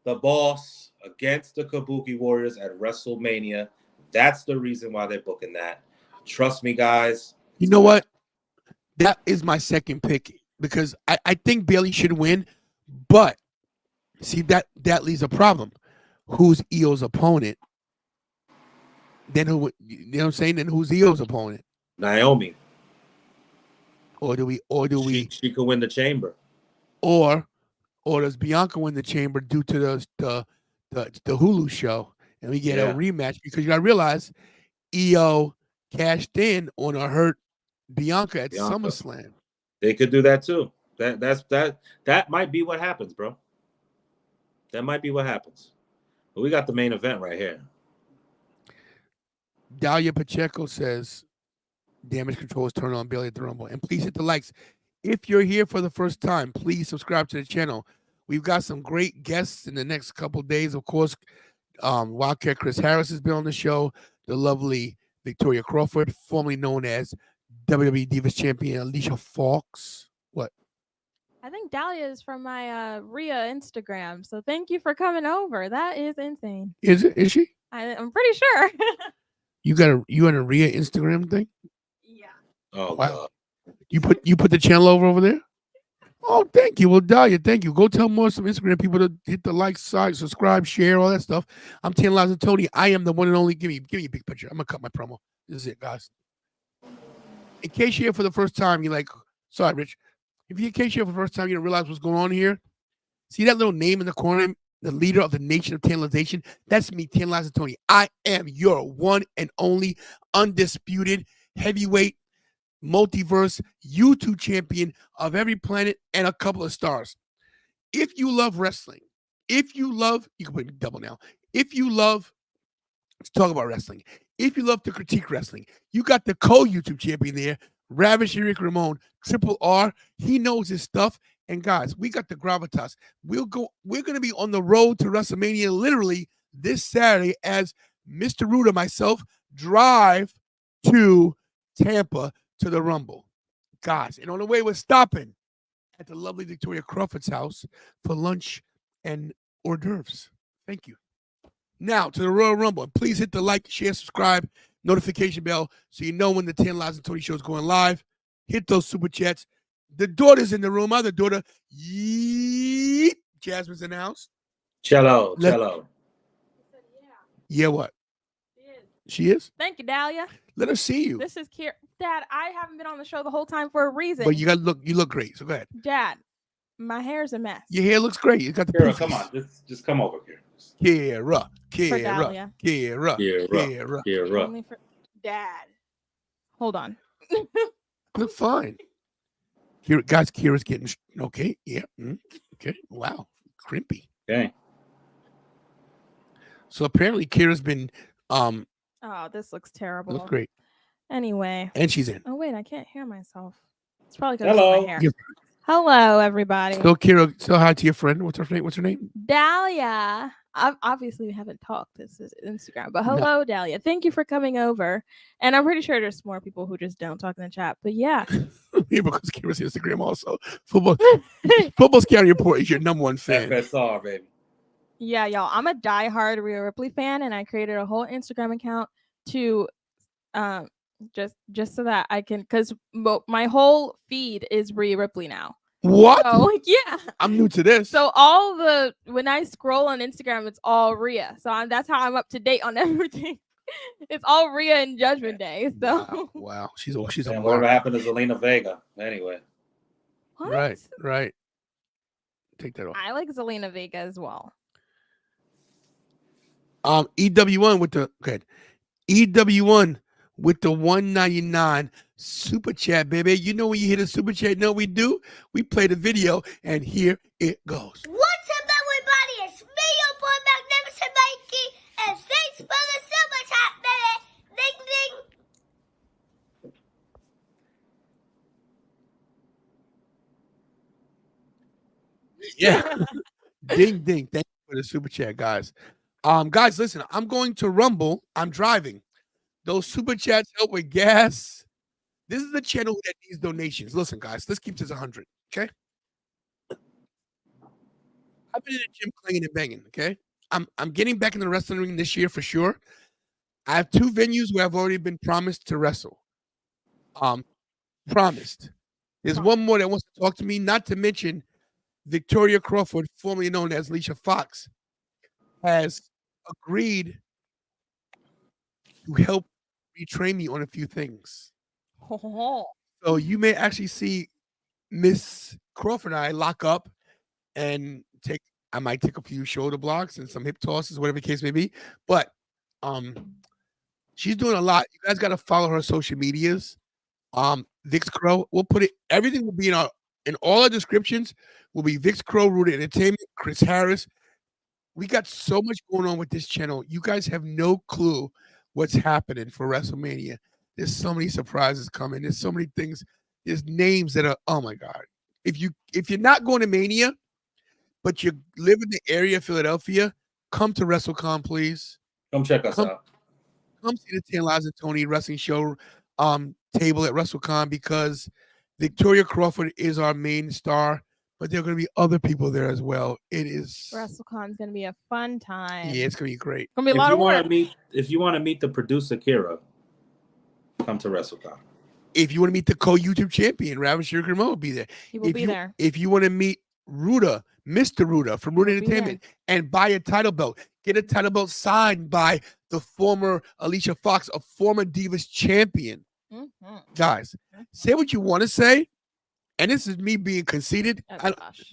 the boss, against the Kabuki Warriors at WrestleMania. That's the reason why they're booking that. Trust me, guys. You know what? That is my second pick because I think Bayley should win, but see that leaves a problem. Who's Io's opponent? Then who? You know what I'm saying? Then who's Io's opponent? Naomi. Or do we? She could win the Chamber. Or does Bianca win the Chamber due to the Hulu show, and we get a rematch? Because you got to realize, Io cashed in on a hurt Bianca at SummerSlam. They could do that too. That might be what happens, bro. That might be what happens. But we got the main event right here. Dalia Pacheco says, Damage Control is turned on Bayley at the Rumble. And please hit the likes. If you're here for the first time, please subscribe to the channel. We've got some great guests in the next couple of days. Of course, Wildcat Chris Harris has been on the show. The lovely Victoria Crawford, formerly known as WWE Divas Champion Alicia Fox. What? I think Dahlia is from my Rhea Instagram. So thank you for coming over. That is insane. Is it? Is she? I'm pretty sure. You on a Rhea Instagram thing? Yeah. Oh wow. God. You put the channel over there? Oh, thank you. Well, Dahlia, thank you. Go tell more some Instagram people to hit the like, side, subscribe, share, all that stuff. I'm Tantalizing Tony. I am the one and only. Give me a big picture. I'm gonna cut my promo. This is it, guys. In case you're here for the first time, you're like, sorry, Rich. In case you're here for the first time, you don't realize what's going on here. See that little name in the corner, the leader of the nation of Tantalization? That's me, Tantalizing Tony. I am your one and only undisputed heavyweight multiverse YouTube champion of every planet and a couple of stars. If you love wrestling, you can put me double now. If you love to talk about wrestling, if you love to critique wrestling, you got the co-YouTube champion there, Ravish Eric Ramon, Triple R. He knows his stuff. And guys, we got the gravitas. We're going to be on the road to WrestleMania literally this Saturday as Mr. Ruda, myself, drive to Tampa to the Rumble. Guys, and on the way, we're stopping at the lovely Victoria Crawford's house for lunch and hors d'oeuvres. Thank you. Now to the Royal Rumble. And please hit the like, share, subscribe, notification bell so you know when the Tantalizing Tony show is going live. Hit those super chats. The daughter's in the room. Other daughter, yeet. Jasmine's in the house. Cello. Yeah, what? She is? Thank you, Dahlia. Let her see you. This is Kira. Dad, I haven't been on the show the whole time for a reason. But you look great. So go ahead. Dad, my hair's a mess. Your hair looks great. You got the Kira, come on. Just come over here. Kira. Only for Dad. Hold on. Look fine. Kira's getting okay. Yeah. Okay. Wow. Crimpy. Okay. So apparently Kira's been Oh, this looks terrible. Looks great. Anyway. And she's in. Oh wait, I can't hear myself. It's probably because Hello. of my hair. Hello, everybody. So Kira, say hi to your friend. What's her name? Dahlia. Obviously, we haven't talked. This is Instagram. But hello, Dahlia. Thank you for coming over. And I'm pretty sure there's more people who just don't talk in the chat. But yeah. here because Kira's Instagram also. Football Scouting Report is your number one fan. FSR, baby. Yeah, y'all. I'm a diehard Rhea Ripley fan, and I created a whole Instagram account to just so that I can, because my whole feed is Rhea Ripley now. What? So yeah, I'm new to this. so when I scroll on Instagram, it's all Rhea. So that's how I'm up to date on everything. It's all Rhea and Judgment Day. So wow. She's a And mark. whatever happened to Zelina Vega? Anyway. what? Right. Take that off. I like Zelina Vega as well. EW1 with the EW1 with the 199 super chat, baby. You know when you hit a super chat, you know what we do? We play the video, and here it goes. What's up, everybody? It's me, your boy, Magnificent Mikey, and thanks for the super chat, baby. Ding, ding. Yeah. Ding, ding. Thank you for the super chat, guys. Guys, listen, I'm going to Rumble. I'm driving. Those super chats help with gas. This is the channel that needs donations. Listen, guys, let's keep this 100, okay? I've been in the gym clanging and banging, okay? I'm getting back in the wrestling ring this year for sure. I have 2 venues where I've already been promised to wrestle. Promised. There's one more that wants to talk to me, not to mention Victoria Crawford, formerly known as Alicia Fox, has agreed to help retrain me on a few things. So you may actually see Miss Crawford and I lock up and I might take a few shoulder blocks and some hip tosses, whatever the case may be. But she's doing a lot. You guys got to follow her social medias. Vix Crow, we'll put it, everything will be in all our descriptions will be Vix Crow, Rooted Entertainment, Chris Harris. We got so much going on with this channel. You guys have no clue what's happening for WrestleMania. There's so many surprises coming. There's so many things. There's names that are, oh my God. If you're not going to Mania, but you live in the area of Philadelphia, come to WrestleCon, please. Come check us out. Come see the Tan Lives and Tony wrestling show table at WrestleCon, because Victoria Crawford is our main star, but there are going to be other people there as well. WrestleCon is going to be a fun time. Yeah, it's going to be great. It's going to be a lot of work. If you want to meet the producer, Kira, come to WrestleCon. If you want to meet the co-YouTube champion, Ravishing Grimo will be there. He will be there. If you want to meet Ruda, Mr. Ruda from Ruda Entertainment, and buy a title belt, get a title belt signed by the former Alicia Fox, a former Divas champion. Mm-hmm. Guys, say what you want to say, and this is me being conceited.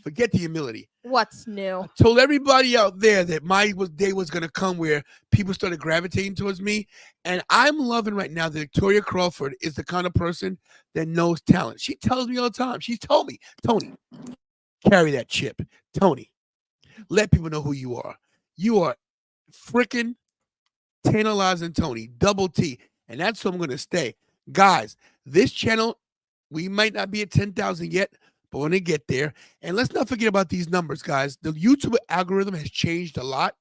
Forget the humility. What's new? I told everybody out there that my day was going to come where people started gravitating towards me, and I'm loving right now that Victoria Crawford is the kind of person that knows talent. She tells me all the time. She's told me, Tony, carry that chip. Tony, let people know who you are. You are freaking tantalizing Tony, double T, and that's who I'm going to stay. Guys, this channel, we might not be at 10,000 yet, but we're going to get there. And let's not forget about these numbers, guys. The YouTube algorithm has changed a lot.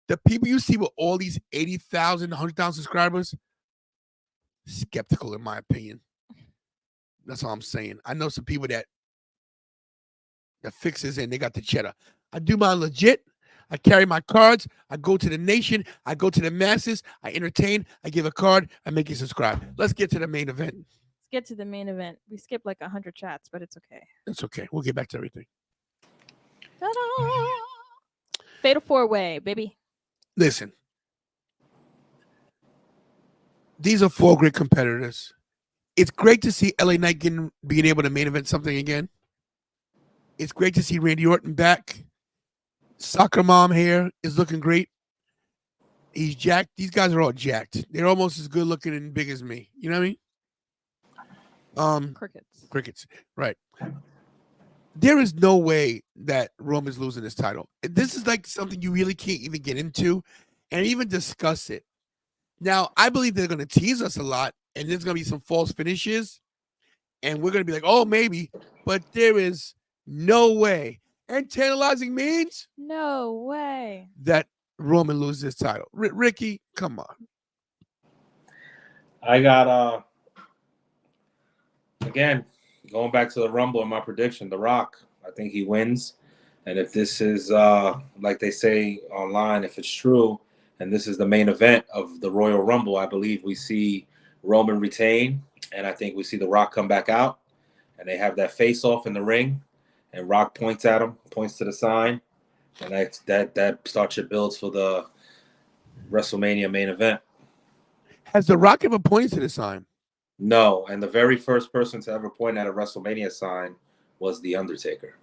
The people you see with all these 80,000, 100,000 subscribers, skeptical in my opinion. That's all I'm saying. I know some people that fixes and they got the cheddar. I do my legit. I carry my cards. I go to the nation. I go to the masses. I entertain. I give a card. I make you subscribe. Let's get to the main event. Let's get to the main event. We skipped like 100 chats, but it's okay. It's okay. We'll get back to everything. Ta-da! Fatal 4-way, baby. Listen. These are 4 great competitors. It's great to see LA Knight being able to main event something again. It's great to see Randy Orton back. Soccer mom hair is looking great. He's jacked. These guys are all jacked. They're almost as good looking and big as me. You know what I mean? Crickets. Right. There is no way that Roman's losing this title. This is like something you really can't even get into and even discuss it. Now, I believe they're going to tease us a lot, and there's going to be some false finishes, and we're going to be like, oh, maybe, but there is no way. And tantalizing means no way that Roman loses his title. Ricky, come on. I got again, going back to the Rumble and my prediction, The Rock, I think he wins. And if this is like they say online, if it's true, and this is the main event of the Royal Rumble, I believe we see Roman retain, and I think we see The Rock come back out, and they have that face off in the ring, and Rock points at him, points to the sign, and that starts your builds for the WrestleMania main event. Has The Rock ever pointed to the sign? No, and the very first person to ever point at a WrestleMania sign was The Undertaker.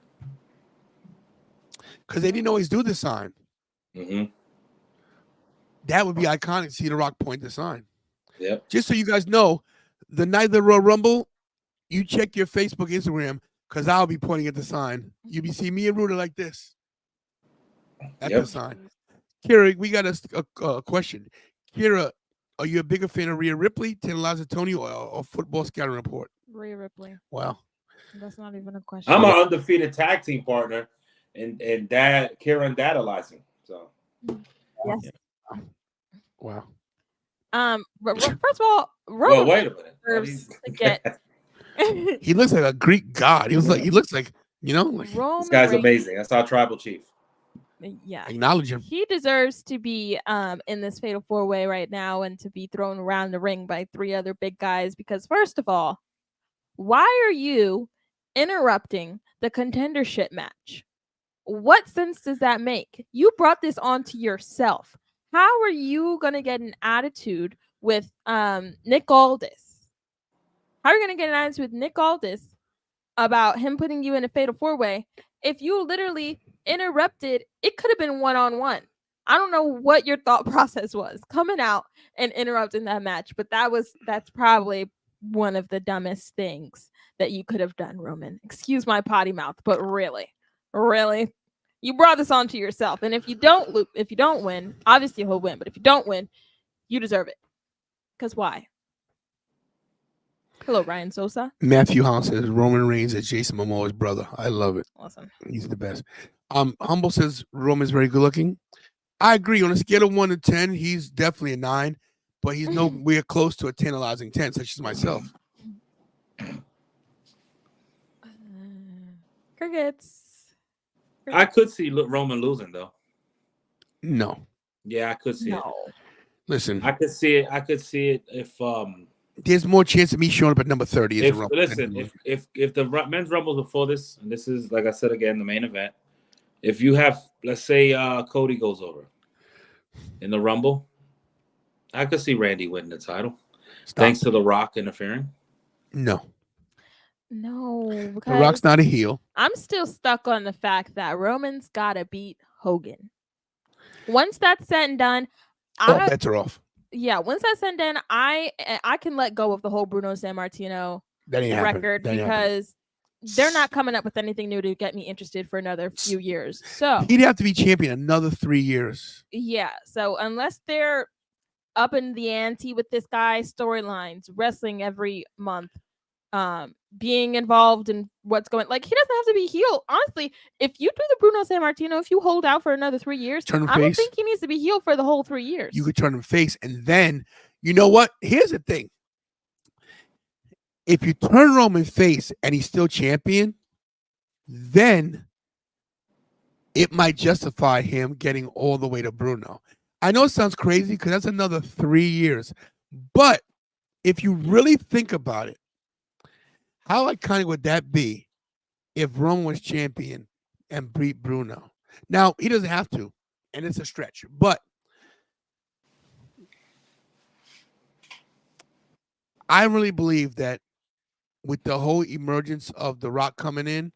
Because they didn't always do the sign. Mm-hmm. That would be iconic to see The Rock point the sign. Yep. Just so you guys know, the night of the Royal Rumble, you check your Facebook, Instagram, because I'll be pointing at the sign. You'll be seeing me and Ruda like this at the sign. Kira, we got a question. Kira, are you a bigger fan of Rhea Ripley, Tana Tony, or Football Scouting Report? Rhea Ripley. Wow. That's not even a question. I'm an undefeated tag team partner, and Dad, Kira and Dad idolize him. So. Yes. Wow. First of all, Roman well, wait a minute. deserves to get. He looks like a Greek god. He looks like like Roman this guy's Reigns, amazing. That's our tribal chief. Yeah, acknowledge him. he deserves to be in this fatal 4-way right now and to be thrown around the ring by 3 other big guys. Because first of all, why are you interrupting the contendership match? What sense does that make? You brought this onto yourself. How are you gonna get an attitude with Nick Aldis? How are you gonna get an attitude with Nick Aldis about him putting you in a fatal 4-way if you literally interrupted? It could have been one-on-one. I don't know what your thought process was coming out and interrupting that match, but that's probably one of the dumbest things that you could have done, Roman. Excuse my potty mouth, but really, you brought this onto yourself. And if you don't win, obviously he'll win. But if you don't win, you deserve it. Because why? Hello, Ryan Sosa. Matthew Holland says Roman Reigns is Jason Momoa's brother. I love it. Awesome. He's the best. Humble says Roman's very good looking. I agree. On a scale of 1 to 10, he's definitely a 9, but he's nowhere close to a tantalizing 10, such as myself. Crickets. I could see Roman losing though. No. Yeah, I could see it. Listen, I could see it. I could see it if there's more chance of me showing up at number 30. if the men's rumble before this, and this is like I said again, the main event. If you have, let's say, Cody goes over in the Rumble, I could see Randy winning the title. Thanks to The Rock interfering. No. The Rock's not a heel. I'm still stuck on the fact that Roman's got to beat Hogan. Once that's said and done, bets are off. Yeah, once that's said and done, I can let go of the whole Bruno Sammartino record because they're not coming up with anything new to get me interested for another few years. So he'd have to be champion another 3 years. Yeah. So unless they're up in the ante with this guy, storylines, wrestling every month, being involved in what's going, like, he doesn't have to be heel. Honestly, if you do the Bruno Sammartino, if you hold out for another 3 years, I don't think he needs to be heel for the whole 3 years. You could turn him face, and then you know what? Here's the thing. If you turn Roman face and he's still champion, then it might justify him getting all the way to Bruno. I know it sounds crazy because that's another 3 years. But if you really think about it, how iconic would that be if Roman was champion and beat Bruno? Now, he doesn't have to, and it's a stretch. But I really believe that with the whole emergence of The Rock coming in,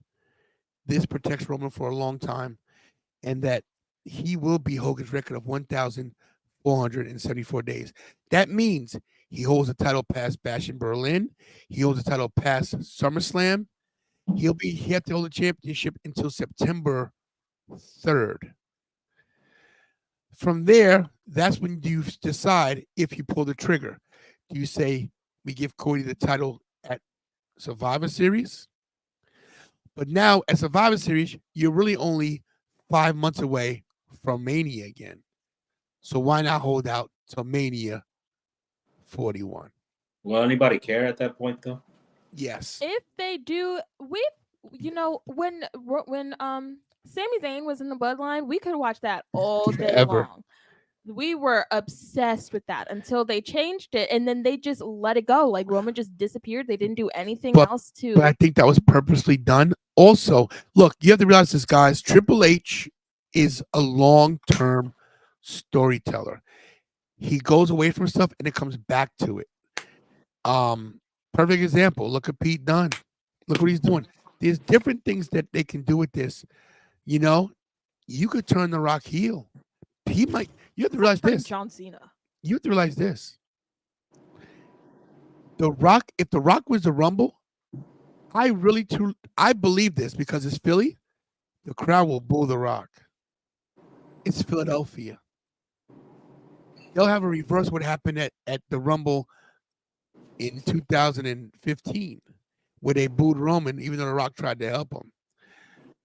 this protects Roman for a long time, and that he will be Hogan's record of 1,474 days. That means he holds a title past Bash in Berlin. He holds a title past SummerSlam. He have to hold the championship until September 3rd. From there, that's when you decide if you pull the trigger. Do you say we give Cody the title at Survivor Series? But now at Survivor Series, you're really only 5 months away from Mania again. So why not hold out till Mania 41? Will anybody care at that point, though? Yes. If they do, when Sami Zayn was in the Bloodline, we could watch that all day Forever. long. We were obsessed with that until they changed it, and then they just let it go. Like Roman just disappeared. They didn't do anything else to. But I think that was purposely done. Also, look, you have to realize this, guys. Triple H is a long-term storyteller. He goes away from stuff and it comes back to it. Perfect example. Look at Pete Dunne. Look what he's doing. There's different things that they can do with this. You know, you could turn The Rock heel. He might. You have to realize Turn this. John Cena. You have to realize this. The Rock, if The Rock was the Rumble, I believe this because it's Philly. The crowd will boo The Rock. It's Philadelphia. They'll have a reverse what happened at the Rumble in 2015, where they booed Roman, even though The Rock tried to help him.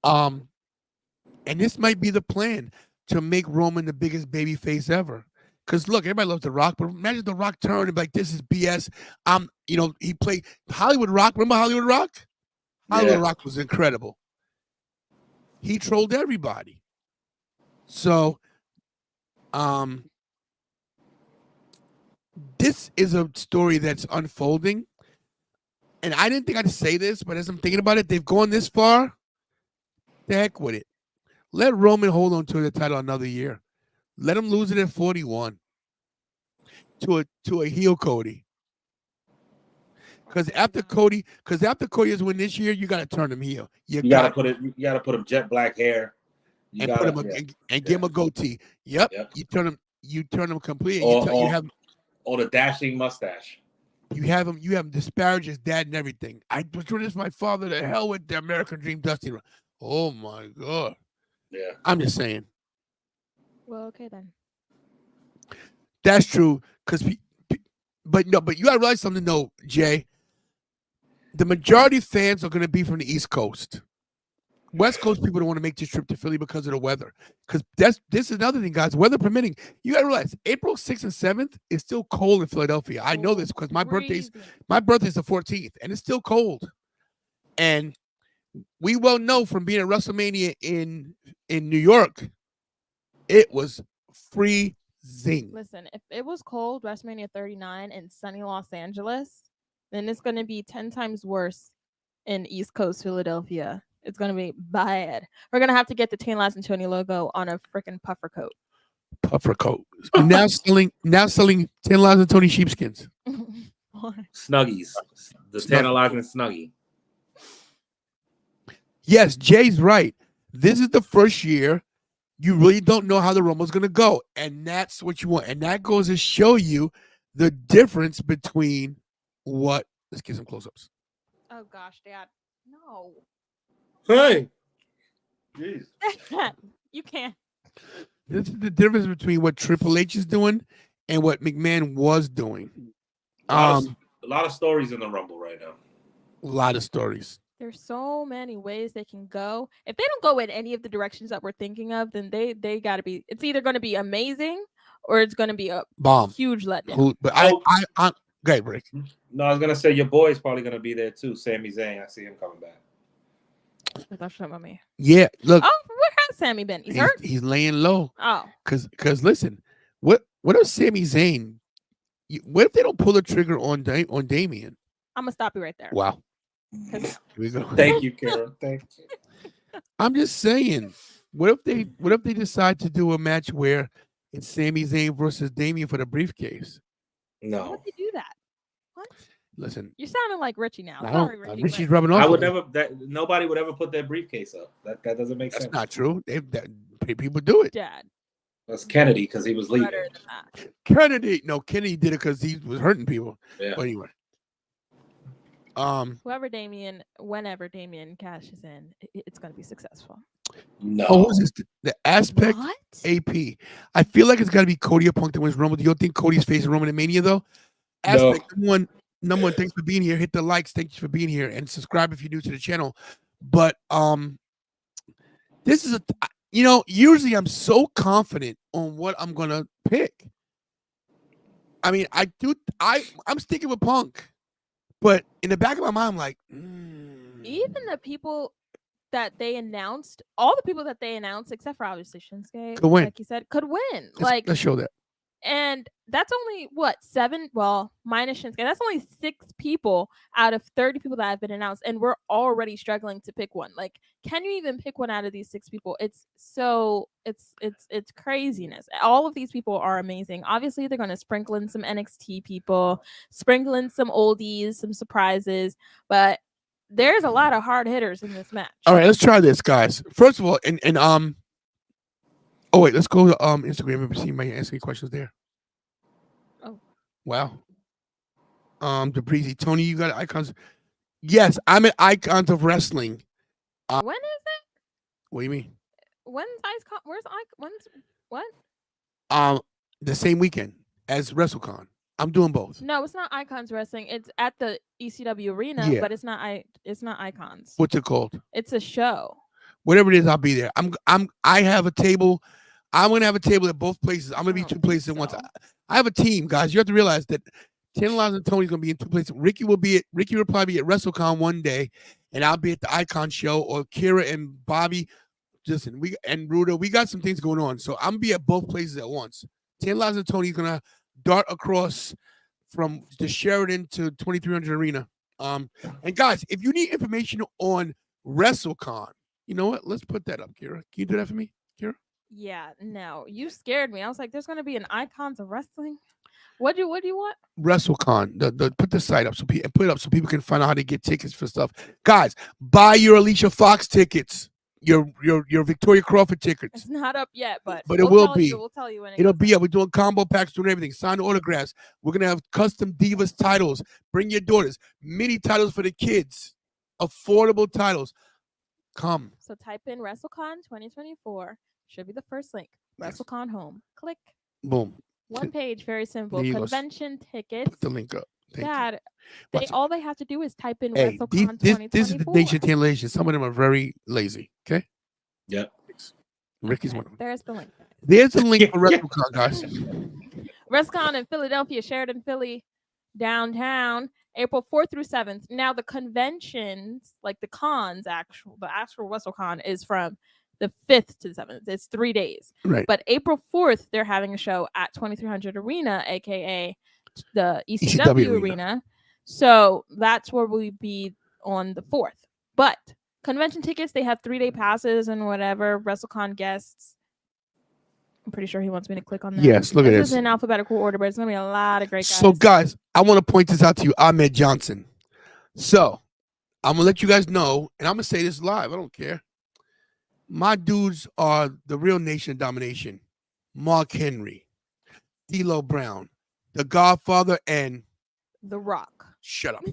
And this might be the plan to make Roman the biggest baby face ever. Because look, everybody loves The Rock, but imagine The Rock turned and be like, this is BS. He played Hollywood Rock. Remember Hollywood Rock? Hollywood Rock was incredible. He trolled everybody. So, this is a story that's unfolding. And I didn't think I'd say this, but as I'm thinking about it, they've gone this far. The heck with it. Let Roman hold on to the title another year. Let him lose it at 41 to a heel Cody. Because after Cody has win this year, you got to turn him heel. You got to put him jet black hair. And give him a goatee. Yep. You turn him completely. Or the dashing mustache. You have him disparage his dad and everything. I was doing this for my father. To hell with the American Dream, Dusty. Oh my God. Yeah. I'm just saying. Well, okay then. That's true. But you gotta realize something though, Jay. The majority of fans are gonna be from the East Coast. West Coast people don't want to make this trip to Philly because of the weather. Because this is another thing, guys. Weather permitting, you gotta realize April 6th and 7th is still cold in Philadelphia. I know this because my birthday's the 14th, and it's still cold. And we well know from being at WrestleMania in New York, it was freezing. Listen, if it was cold, WrestleMania 39 in sunny Los Angeles, then it's going to be 10 times worse in East Coast Philadelphia. It's going to be bad. We're going to have to get the Tan Lives and Tony logo on a freaking puffer coat. Puffer coat. now selling 10 Lives and Tony sheepskins. Snuggies. The tantalizing snuggie. Yes, Jay's right. This is the first year you really don't know how the Rumble's going to go. And that's what you want. And that goes to show you the difference between what. Let's get some close-ups. Oh, gosh, Dad. No. Hey. Jeez. You can't. This is the difference between what Triple H is doing and what McMahon was doing. A lot of stories in the Rumble right now. A lot of stories. There's so many ways they can go. If they don't go in any of the directions that we're thinking of, then they got to be. It's either going to be amazing or it's going to be a bomb, huge letdown. But I'm great, Rick. No, I was gonna say your boy's probably gonna be there too. Sami Zayn, I see him coming back. I thought you were talking about me. Yeah, look. Oh, where has Sammy been? He's hurt. He's laying low. Oh, because listen, what if Sami Zayn? What if they don't pull the trigger on Damian? I'm gonna stop you right there. Wow. Here we go. Thank you, Kara. Thank you. I'm just saying. What if they decide to do a match where it's Sami Zayn versus Damian for the briefcase? No. Why would they do that? What? Listen, You're sounding like Richie now. Sorry, Richie. Richie's rubbing off. I would never. Nobody would ever put their briefcase up. That doesn't make sense. That's not true. People do it. Dad. That's Kennedy because he was leaving. Kennedy did it because he was hurting people. Yeah. But anyway. Whenever Damian cashes in, it's going to be successful. No. Oh, who's this? The Aspect What? AP. I feel like it's got to be Cody or Punk that wins Rumble. Do you think Cody's facing Roman at Mania though? Aspect number one. Thanks for being here. Hit the likes. Thank you for being here, and subscribe if you're new to the channel. But this is usually I'm so confident on what I'm gonna pick. I mean, I'm sticking with Punk. But in the back of my mind, I'm like, Even the people that they announced, all the people that they announced, except for obviously Shinsuke, Could win. like you said, could win. Like, let's show that. and that's only what 7. Well, minus Shinsuke, that's only 6 people out of 30 people that have been announced, and we're already struggling to pick one. Like, can you even pick one out of these 6 people? It's craziness. All of these people are amazing. Obviously, they're going to sprinkle in some NXT people, sprinkle in some oldies, some surprises, but there's a lot of hard hitters in this match. All right, let's try this, guys. First of all, and oh wait, let's go to Instagram and see my asking questions there. Oh. Wow. The breezy Tony, you got icons. Yes, I'm at Icons of Wrestling. When is it? What do you mean? When's IceCon? Where's when's what? The same weekend as WrestleCon. I'm doing both. No, it's not Icons Wrestling. It's at the ECW Arena, Yeah. but it's not Icons. What's it called? It's a show. Whatever it is, I'll be there. I have a table. I'm gonna have a table at both places. I'm gonna be don't 2 places at think once. so. I have a team, guys. You have to realize that Tantalizer and Tony's gonna be in 2 places. Ricky will probably be at WrestleCon one day, and I'll be at the Icon show. Or Kira and Bobby, listen, and Ruda, we got some things going on, so I'm gonna be at both places at once. Tantalizer and Tony's gonna dart across from the Sheridan to 2300 Arena. And guys, if you need information on WrestleCon, you know what? Let's put that up, Kira. Can you do that for me, Kira? Yeah, no, you scared me. I was like, "There's gonna be an Icons of Wrestling." What do you want? WrestleCon. Put the site up put it up so people can find out how to get tickets for stuff. Guys, buy your Alicia Fox tickets, your Victoria Crawford tickets. It's not up yet, but it will tell be. You, we'll tell you when It'll goes be up. up. We're doing combo packs, doing everything. Signed autographs. We're gonna have custom Divas titles. Bring your daughters. Mini titles for the kids. Affordable titles. Come. So type in WrestleCon 2024. Should be the first link. Yes. WrestleCon home. Click. Boom. One page, very simple. There you go. Convention tickets. Put the link up. Thank you. Dad, Watch it. all they have to do is type in Hey, WrestleCon this 2024. is the nation translation. Some of them are very lazy. Okay. Yep. Ricky's Okay, one of them. there's the link. There's a link for WrestleCon, guys. WrestleCon in Philadelphia, Sheridan, Philly, downtown, April 4th through 7th. Now the conventions, like the actual WrestleCon is from the 5th to the 7th. It's 3 days. Right. But April 4th, they're having a show at 2300 Arena, aka the ECW, ECW Arena. So that's where we'll be on the 4th. But convention tickets, they have 3-day passes and whatever. WrestleCon guests. I'm pretty sure he wants me to click on that. Yes, look at This this. is in alphabetical order, but it's going to be a lot of great guys. So, guys, I want to point this out to you, Ahmed Johnson. So, I'm going to let you guys know, and I'm going to say this live. I don't care. My dudes are the real Nation of Domination. Mark Henry, D'Lo Brown, The Godfather, and The Rock. Shut up.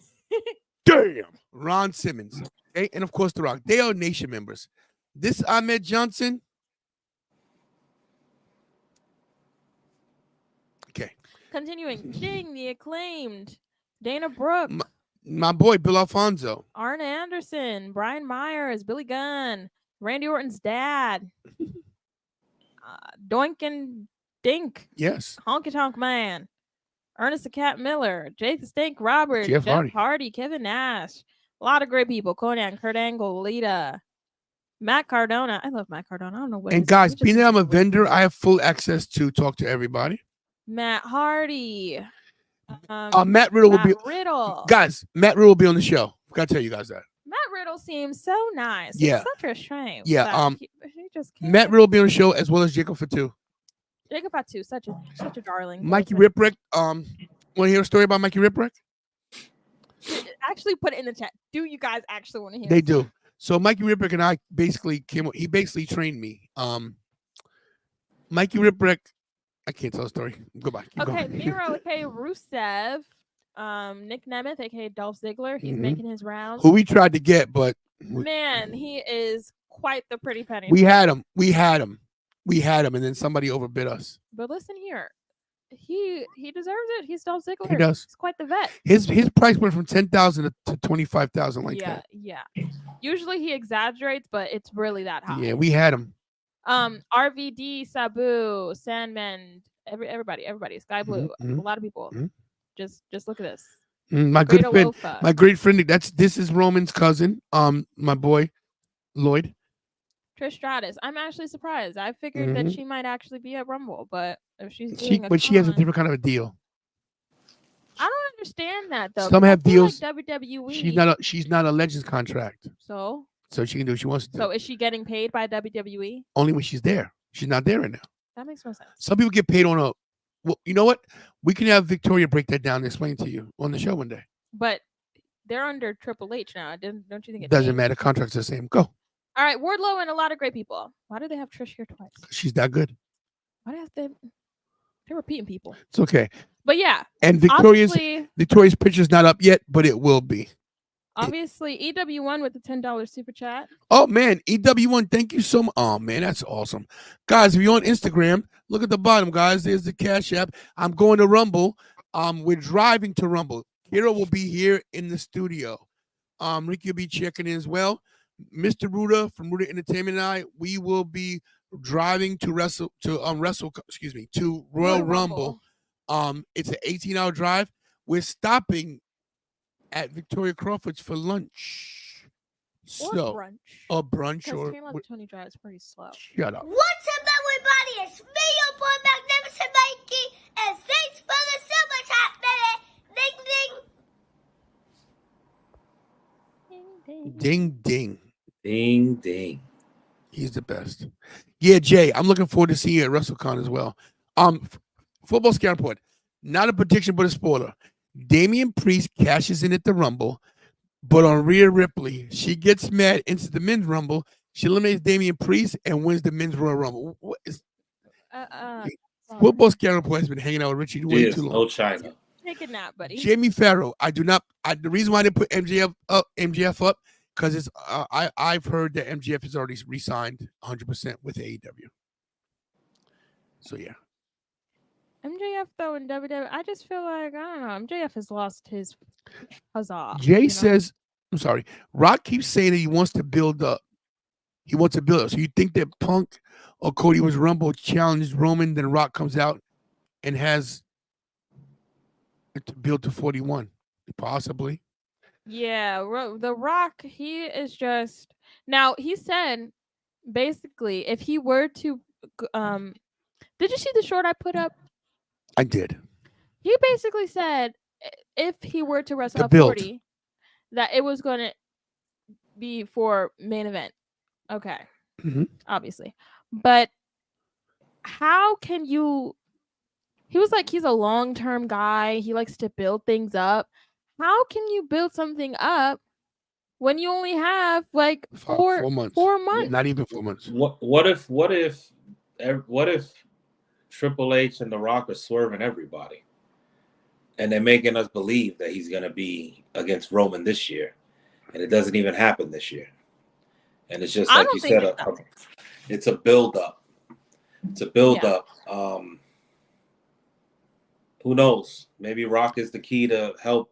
Damn. Ron Simmons. Okay? And, of course, The Rock. They are Nation members. This Ahmed Johnson. Okay. Continuing, Sting, the Acclaimed, Dana Brooke, My boy, Bill Alfonso. Arn Anderson, Brian Myers, Billy Gunn, Randy Orton's dad, Doink and Dink, Yes. Honky Tonk Man, Ernest the Cat Miller, Jake the Stink Roberts, Jeff Jeff Hardy. Hardy, Kevin Nash, a lot of great people. Conan, Kurt Angle, Lita, Matt Cardona. I love Matt Cardona. I don't know what. And guys, being that I'm a vendor, I have full access to talk to everybody. Matt Hardy. Matt Riddle will be. Riddle. Guys, Matt Riddle will be on the show. Gotta tell you guys that. Matt Riddle seems so nice. Yeah. It's such a shame. Yeah, that he just can't Matt get- Riddle will be on the show as well as Jacob Fatu. Jacob Fatu, such a darling. Mikey person. Ripwreck. Want to hear a story about Mikey Ripwreck? Actually, put it in the chat. Do you guys actually want to hear? They it? do. So Mikey Ripwreck and I basically he basically trained me. Mikey Ripwreck. I can't tell a story. Goodbye. Keep Okay, going. Miro, aka Rusev, Nick Nemeth, aka Dolph Ziggler. He's making his rounds. Who we tried to get, but Man, he is quite the pretty penny. we had him, and then somebody overbid us. But listen here, he deserves it. He's Dolph Ziggler. He does. He's quite the vet. His price went from 10,000 to 25,000 like that. Yeah. Usually he exaggerates, but it's really that high. Yeah, we had him. RVD, Sabu, Sandman, everybody, Sky Blue, Mhm. a lot of people. Mhm. Just look at this. My Great good friend, Alofa. my great friend. This is Roman's cousin. My boy, Lloyd. Trish Stratus. I'm actually surprised. I figured Mhm. that she might actually be at Rumble, but if she's doing She has a con, different kind of a deal. I don't understand that though. Some 'cause I have feel deals. Like WWE. She's not a Legends contract, So so she can do what she wants to do. so is she getting paid by WWE? Only when she's there. She's not there right now. That makes no sense. Some people get paid on a. Well, you know what? We can have Victoria break that down and explain to you on the show one day. But they're under Triple H now. Don't you think it Doesn't changed? matter. Contracts are the same. Go. All right, Wardlow and a lot of great people. Why do they have Trish here twice? She's that good. Why do they have to? They're repeating people. It's okay. But yeah, And obviously, Victoria's picture's not up yet, but it will be. obviously, EW1 with the $10 super chat. Oh man, EW1, thank you so much. Oh man, that's awesome. Guys, if you're on Instagram, look at the bottom, guys. There's the Cash App. I'm going to Rumble. We're driving to Rumble. Kira will be here in the studio. Ricky will be checking in as well. Mr. Ruda from Ruda Entertainment and I, we will be driving to Royal Rumble. It's an 18-hour drive. We're stopping at Victoria Crawford's for lunch. Or So, brunch. or brunch, Because or Taylor Tony Drive is pretty slow. shut up. What's up, everybody? It's me, your boy, Magnificent Mikey, and thanks for the super chat, baby. Ding ding. Ding ding. He's the best. Yeah, Jay, I'm looking forward to seeing you at WrestleCon as well. Football scout report. Not a prediction, but a spoiler. Damian Priest cashes in at the Rumble, but on Rhea Ripley, she gets mad into the men's Rumble. She eliminates Damian Priest and wins the men's Royal Rumble. What is Football scout report has been hanging out with Richie way too long. No China. Take a nap, buddy. Jamie Farrow. The reason why I didn't put MJF up, because it's I've heard that MJF is already re-signed 100% with AEW. So yeah. MJF though in WWE, I just feel like I don't know. MJF has lost his huzzah. Jay says, I'm sorry. Rock keeps saying that he wants to build up. He wants to build up. So you think that Punk or Cody was Rumble challenged Roman, then Rock comes out and has to build to 41, possibly. Yeah, The Rock, he is just now. He said basically, if he were to, did you see the short I put up? I did. He basically said if he were to wrestle The at build. 40, that it was going to be for main event. Okay, obviously, but how can you? He was like, he's a long-term guy. He likes to build things up. How can you build something up when you only have like 4 months? 4 months. Not even 4 months. What if Triple H and The Rock are swerving everybody, and they're making us believe that he's gonna be against Roman this year, and it doesn't even happen this year, and it's just like you said, it's a build up. It's a build up. Who knows? Maybe Rock is the key to help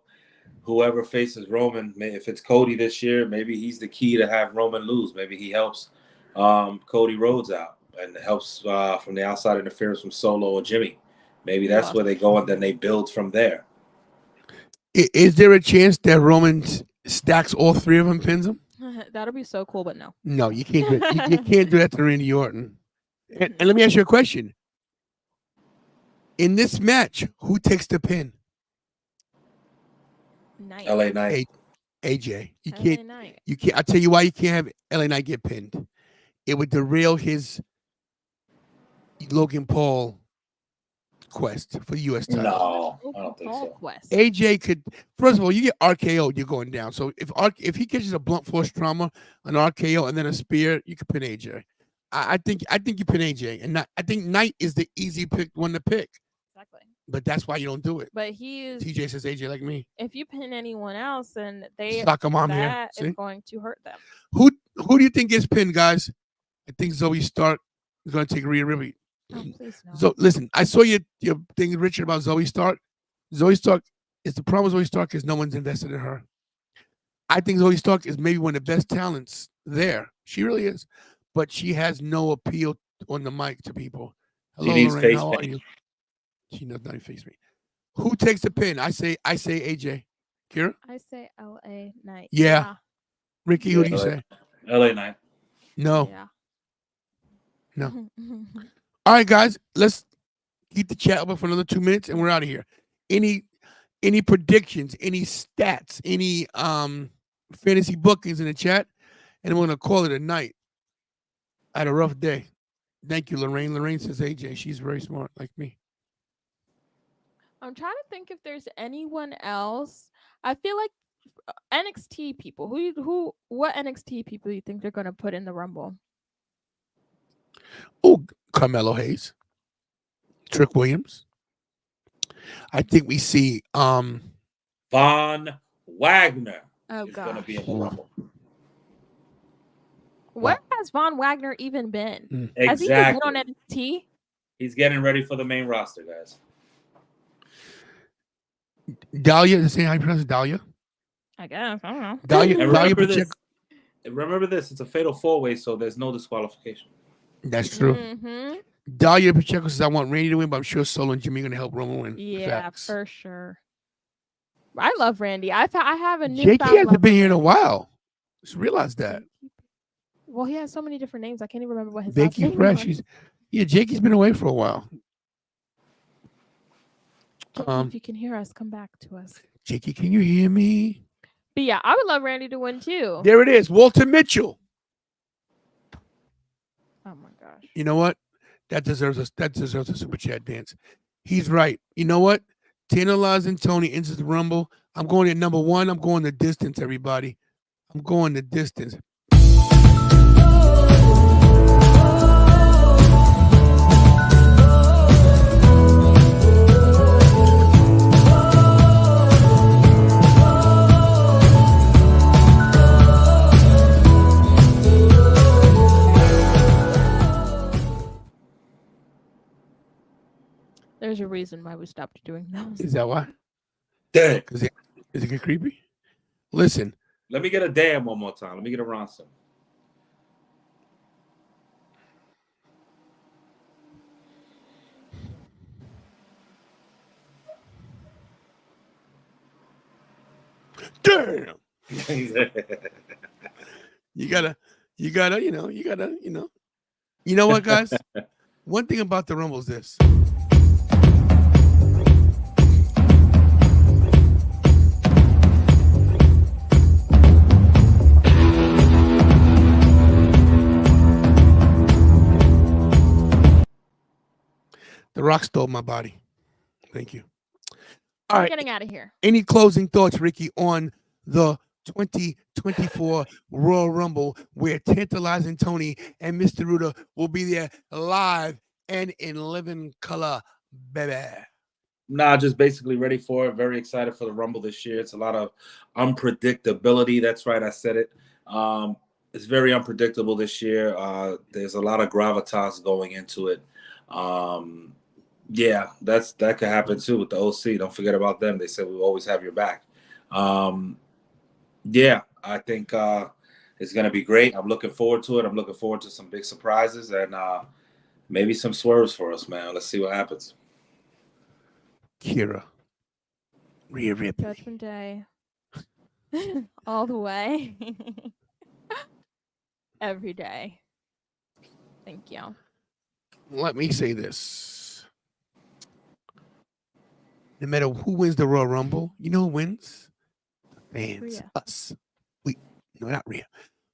whoever faces Roman. If it's Cody this year, maybe he's the key to have Roman lose. Maybe he helps Cody Rhodes out and helps from the outside interference from Solo and Jimmy. Maybe that's where they go, and then they build from there. Is there a chance that Roman stacks all three of them, pins them? That'll be so cool, but no. No, you can't do it. You can't do that to Randy Orton. And let me ask you a question. In this match, who takes the pin? LA Knight. AJ. You LA can't. Knight. You can't. I'll tell you why you can't have LA Knight get pinned. It would derail his Logan Paul quest for the U.S. title. No, I don't think so. Quest. AJ could. First of all, you get RKO, you're going down. So if he catches a blunt force trauma, an RKO, and then a spear, you could pin AJ. I think you pin AJ, and I think Knight is the easy one to pick. Exactly. But that's why you don't do it. But he is. TJ says AJ like me. If you pin anyone else, then Suck him on here. that is See? going to hurt them. Who do you think gets pinned, guys? I think Zoe Stark is going to take Rhea Ripley. Oh, please no. So listen, I saw your thing, Richard, about Zoe Stark. Zoe Stark is the problem with Zoe Stark is no one's invested in her. I think Zoe Stark is maybe one of the best talents there. She really is. But she has no appeal on the mic to people. Hello, She needs Lorraine, face how are paint. you? She does not face me. Who takes the pin? I say AJ. Kira? I say LA Knight. Yeah. Ricky, who do you LA, say? LA Knight. No. Yeah. No. All right, guys. Let's keep the chat open for another 2 minutes, and we're out of here. Any predictions? Any stats? Any fantasy bookings in the chat? And we're gonna call it a night. I had a rough day. Thank you, Lorraine. Lorraine says AJ. She's very smart, like me. I'm trying to think if there's anyone else. I feel like NXT people. What NXT people do you think they're gonna put in the Rumble? Oh, Carmelo Hayes, Trick Williams. I think we see Von Wagner Oh is going to gosh. be in the Rumble. Where has Von Wagner even been? Exactly. Has he even been on NXT? He's getting ready for the main roster, guys. Dahlia. The same how you pronounce it, Dahlia. I guess. I don't know. Dahlia. And Dahlia remember this. Pacheco. Remember this. It's a fatal 4-way, so there's no disqualification. That's true. Mm-hmm. Dahlia Pacheco says I want Randy to win, but I'm sure Solo and Jimmy are gonna help Roman win. Yeah, Facts. for sure. I love Randy. I have a new. Jakey hasn't been here in a while. Just realized that. Well, he has so many different names. I can't even remember what his last Jakey name Fresh. was. Jakey's been away for a while. Jakey, if you can hear us, come back to us. Jakey, can you hear me? But yeah, I would love Randy to win too. There it is, Walter Mitchell. Oh my gosh. You know what? That deserves a super chat dance. He's right. You know what? Tantalizing Tony enters the Rumble. I'm going at number 1. I'm going the distance, everybody. I'm going the distance. There's a reason why we stopped doing those. Is that why? Damn. Is it get creepy? Listen. Let me get a damn one more time. Let me get a Ronson. Damn. You gotta, you know what, guys? One thing about the Rumble is this. The Rock stole my body. Thank you. All We're right. getting out of here. Any closing thoughts, Ricky, on the 2024 Royal Rumble, where Tantalizing Tony and Mr. Ruda will be there live and in living color, baby? Nah, just basically ready for it. Very excited for the Rumble this year. It's a lot of unpredictability. That's right, I said it. It's very unpredictable this year. There's a lot of gravitas going into it. Yeah, that could happen too with the OC. Don't forget about them. They said we always have your back. Yeah, I think it's going to be great. I'm looking forward to it. I'm looking forward to some big surprises and maybe some swerves for us, man. Let's see what happens. Kira. Rhea Ripley. Judgment Day. All the way. Every day. Thank you. Let me say this. No matter who wins the Royal Rumble, you know who wins? Fans. Rhea. Us. No, not Rhea.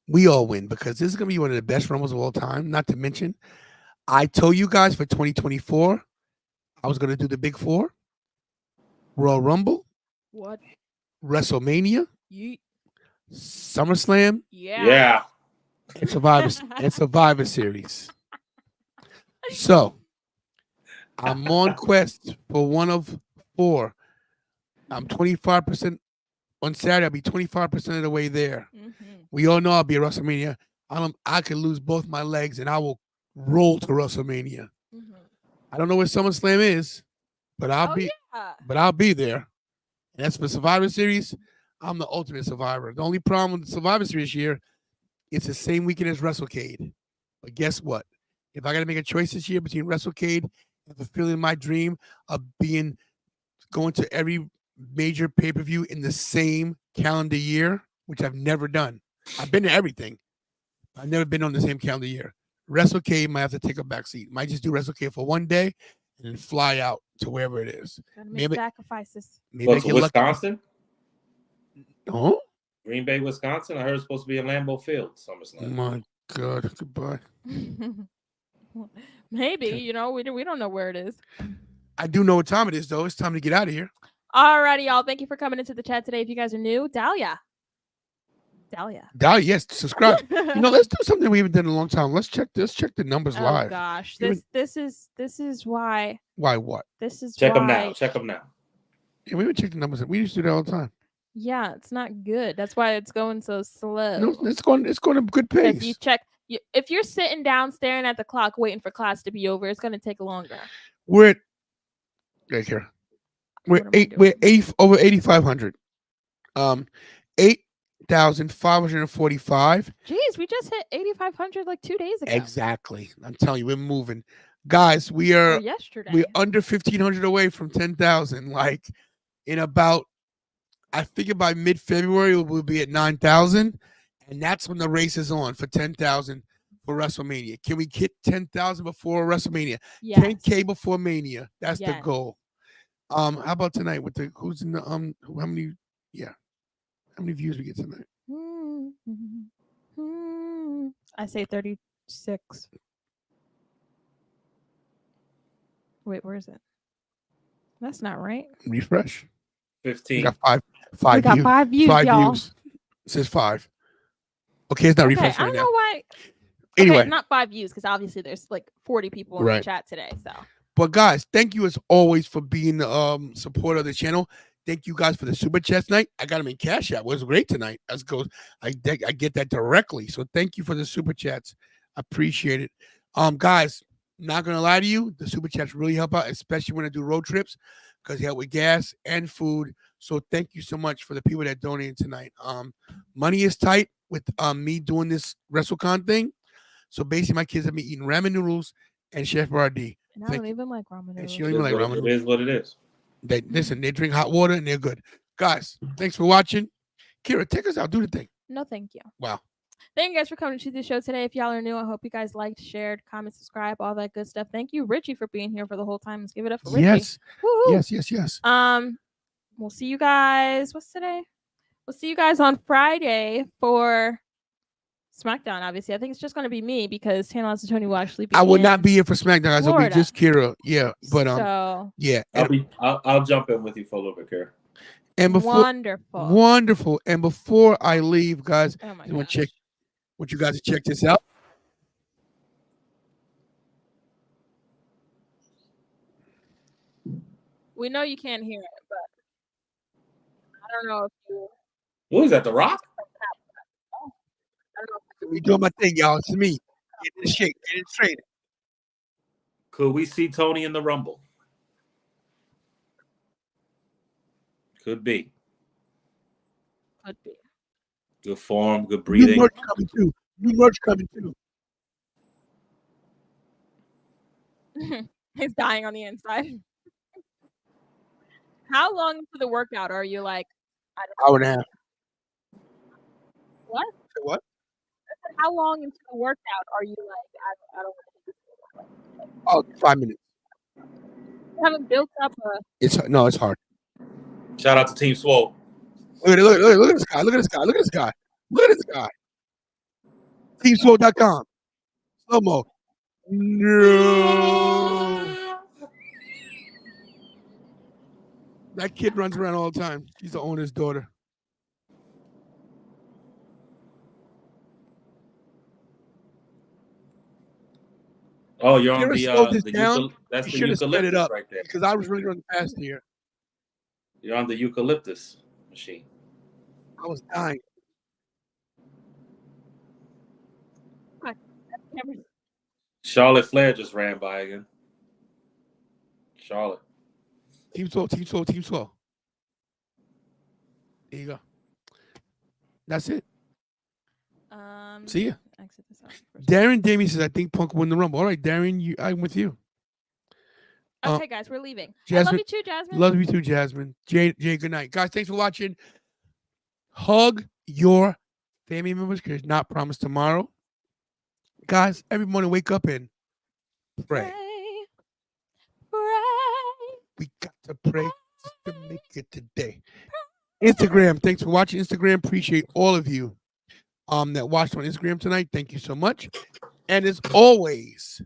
We all win because this is going to be one of the best Rumbles of all time. Not to mention, I told you guys for 2024, I was going to do the Big Four. Royal Rumble. What? WrestleMania. Yeet. SummerSlam. Yeah. And Survivor Series. So, I'm on quest for one of 4. I'm 25%. On Saturday, I'll be 25% of the way there. Mm-hmm. We all know I'll be at WrestleMania. I could lose both my legs, and I will roll to WrestleMania. Mm-hmm. I don't know where SummerSlam is, but I'll be there. And that's for Survivor Series. I'm the ultimate survivor. The only problem with the Survivor Series year, it's the same weekend as WrestleCade. But guess what? If I got to make a choice this year between WrestleCade and fulfilling my dream of going to every major pay-per-view in the same calendar year, which I've never done. I've been to everything. I've never been on the same calendar year. WrestleCade might have to take a back seat. Might just do WrestleCade for one day and then fly out to wherever it is. Gotta make sacrifices. Maybe I to get lucky. Wisconsin? Huh? Green Bay, Wisconsin? I heard it's supposed to be in Lambeau Field, SummerSlam. My God, goodbye. Maybe, you know, we don't know where it is. I do know what time it is, though. It's time to get out of here. Alrighty, y'all. Thank you for coming into the chat today. If you guys are new, Dahlia. Dahlia, yes, subscribe. You know, let's do something we haven't done in a long time. Let's check the numbers live. Oh gosh, this is why. Why what? This is Check why. them now. Check them now. Yeah, we would check the numbers. We used to do that all the time. Yeah, it's not good. That's why it's going so slow. No, it's going a good pace. If you check, if you're sitting down staring at the clock waiting for class to be over, it's going to take longer. We're at right here. We're over 8,500. 8,545. Jeez, we just hit 8,500 like 2 days ago. Exactly. I'm telling you, we're moving, guys. We're under 1,500 away from 10,000. Like in about, I figure by mid-February we'll be at 9,000, and that's when the race is on for 10,000 for WrestleMania. Can we hit 10,000 before WrestleMania? Yes. 10K before Mania. That's the goal. How about tonight with the who's in the how many views we get tonight? I say 36. Wait, where is it? That's not right. Refresh. 15. We got five we got views. 5 views, y'all. Views. It says 5. Okay, it's not refreshing I right don't now. know why. Anyway, okay, not 5 views because obviously there's like 40 people in the chat today. So, but guys, thank you as always for being supporter of the channel. Thank you guys for the super chats tonight. I got them in Cash App. It was great tonight. I get that directly. So thank you for the super chats. I appreciate it. Guys, not gonna lie to you, the super chats really help out, especially when I do road trips, because they help with gas and food. So thank you so much for the people that donated tonight. Money is tight with me doing this WrestleCon thing. So basically, my kids have me eating ramen noodles and Chef Boyardee. and I don't even like ramen noodles. And she don't even like ramen noodles. It is what it is. They drink hot water and they're good. Guys, thanks for watching. Kira, take us out. Do the thing. No, thank you. Wow. Thank you guys for coming to the show today. If y'all are new, I hope you guys liked, shared, comment, subscribe, all that good stuff. Thank you, Richie, for being here for the whole time. Let's give it up for Richie. Yes. Woo-hoo. Yes. We'll see you guys. What's today? We'll see you guys on Friday for SmackDown. Obviously, I think it's just going to be me because Tana and Tony will actually be. I will not be here for SmackDown, guys. It'll be just Kira. Yeah, but yeah. I'll jump in with you for a little bit, Kira. And before wonderful. And before I leave, guys, I want to check. Want you guys to check this out. We know you can't hear it, but I don't know if you. What is that? The Rock? We doing my thing, y'all. It's me. Get in shape. Get in training. Could we see Tony in the Rumble? Could be. Could be. Good form, good breathing. New merch coming too. He's dying on the inside. How long into the workout are you like? Hour and a half. What? What? How long into the workout are you like? I don't want to do this. Oh, 5 minutes. You haven't built up a. It's hard. Shout out to Team Swole. Look at this guy. Look at this guy. TeamSwole.com. Slow-mo. No. That kid runs around all the time. She's the owner's daughter. Oh, you're on that's the eucalyptus right there. Because I was really running fast here. You're on the eucalyptus machine. I was dying. Charlotte Flair just ran by again. Charlotte. Team Swole. There you go. That's it. See ya. Darren Damien says, I think Punk won the Rumble. All right, Darren, I'm with you. Okay, guys, we're leaving. I Jasmine, love you too, Jasmine. Love you too, Jasmine. Jay, good night. Guys, thanks for watching. Hug your family members because it's not promised tomorrow. Guys, every morning wake up and pray. Pray. We got to pray to make it today. Instagram, thanks for watching. Instagram, appreciate all of you that watched on Instagram tonight. Thank you so much. And as always,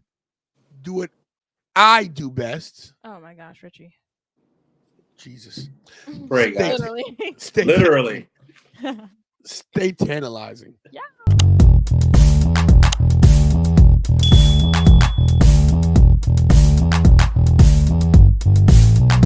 do what I do best. Oh my gosh, Richie. Jesus. Pray, guys. Literally. Stay Literally. stay tantalizing. Yeah.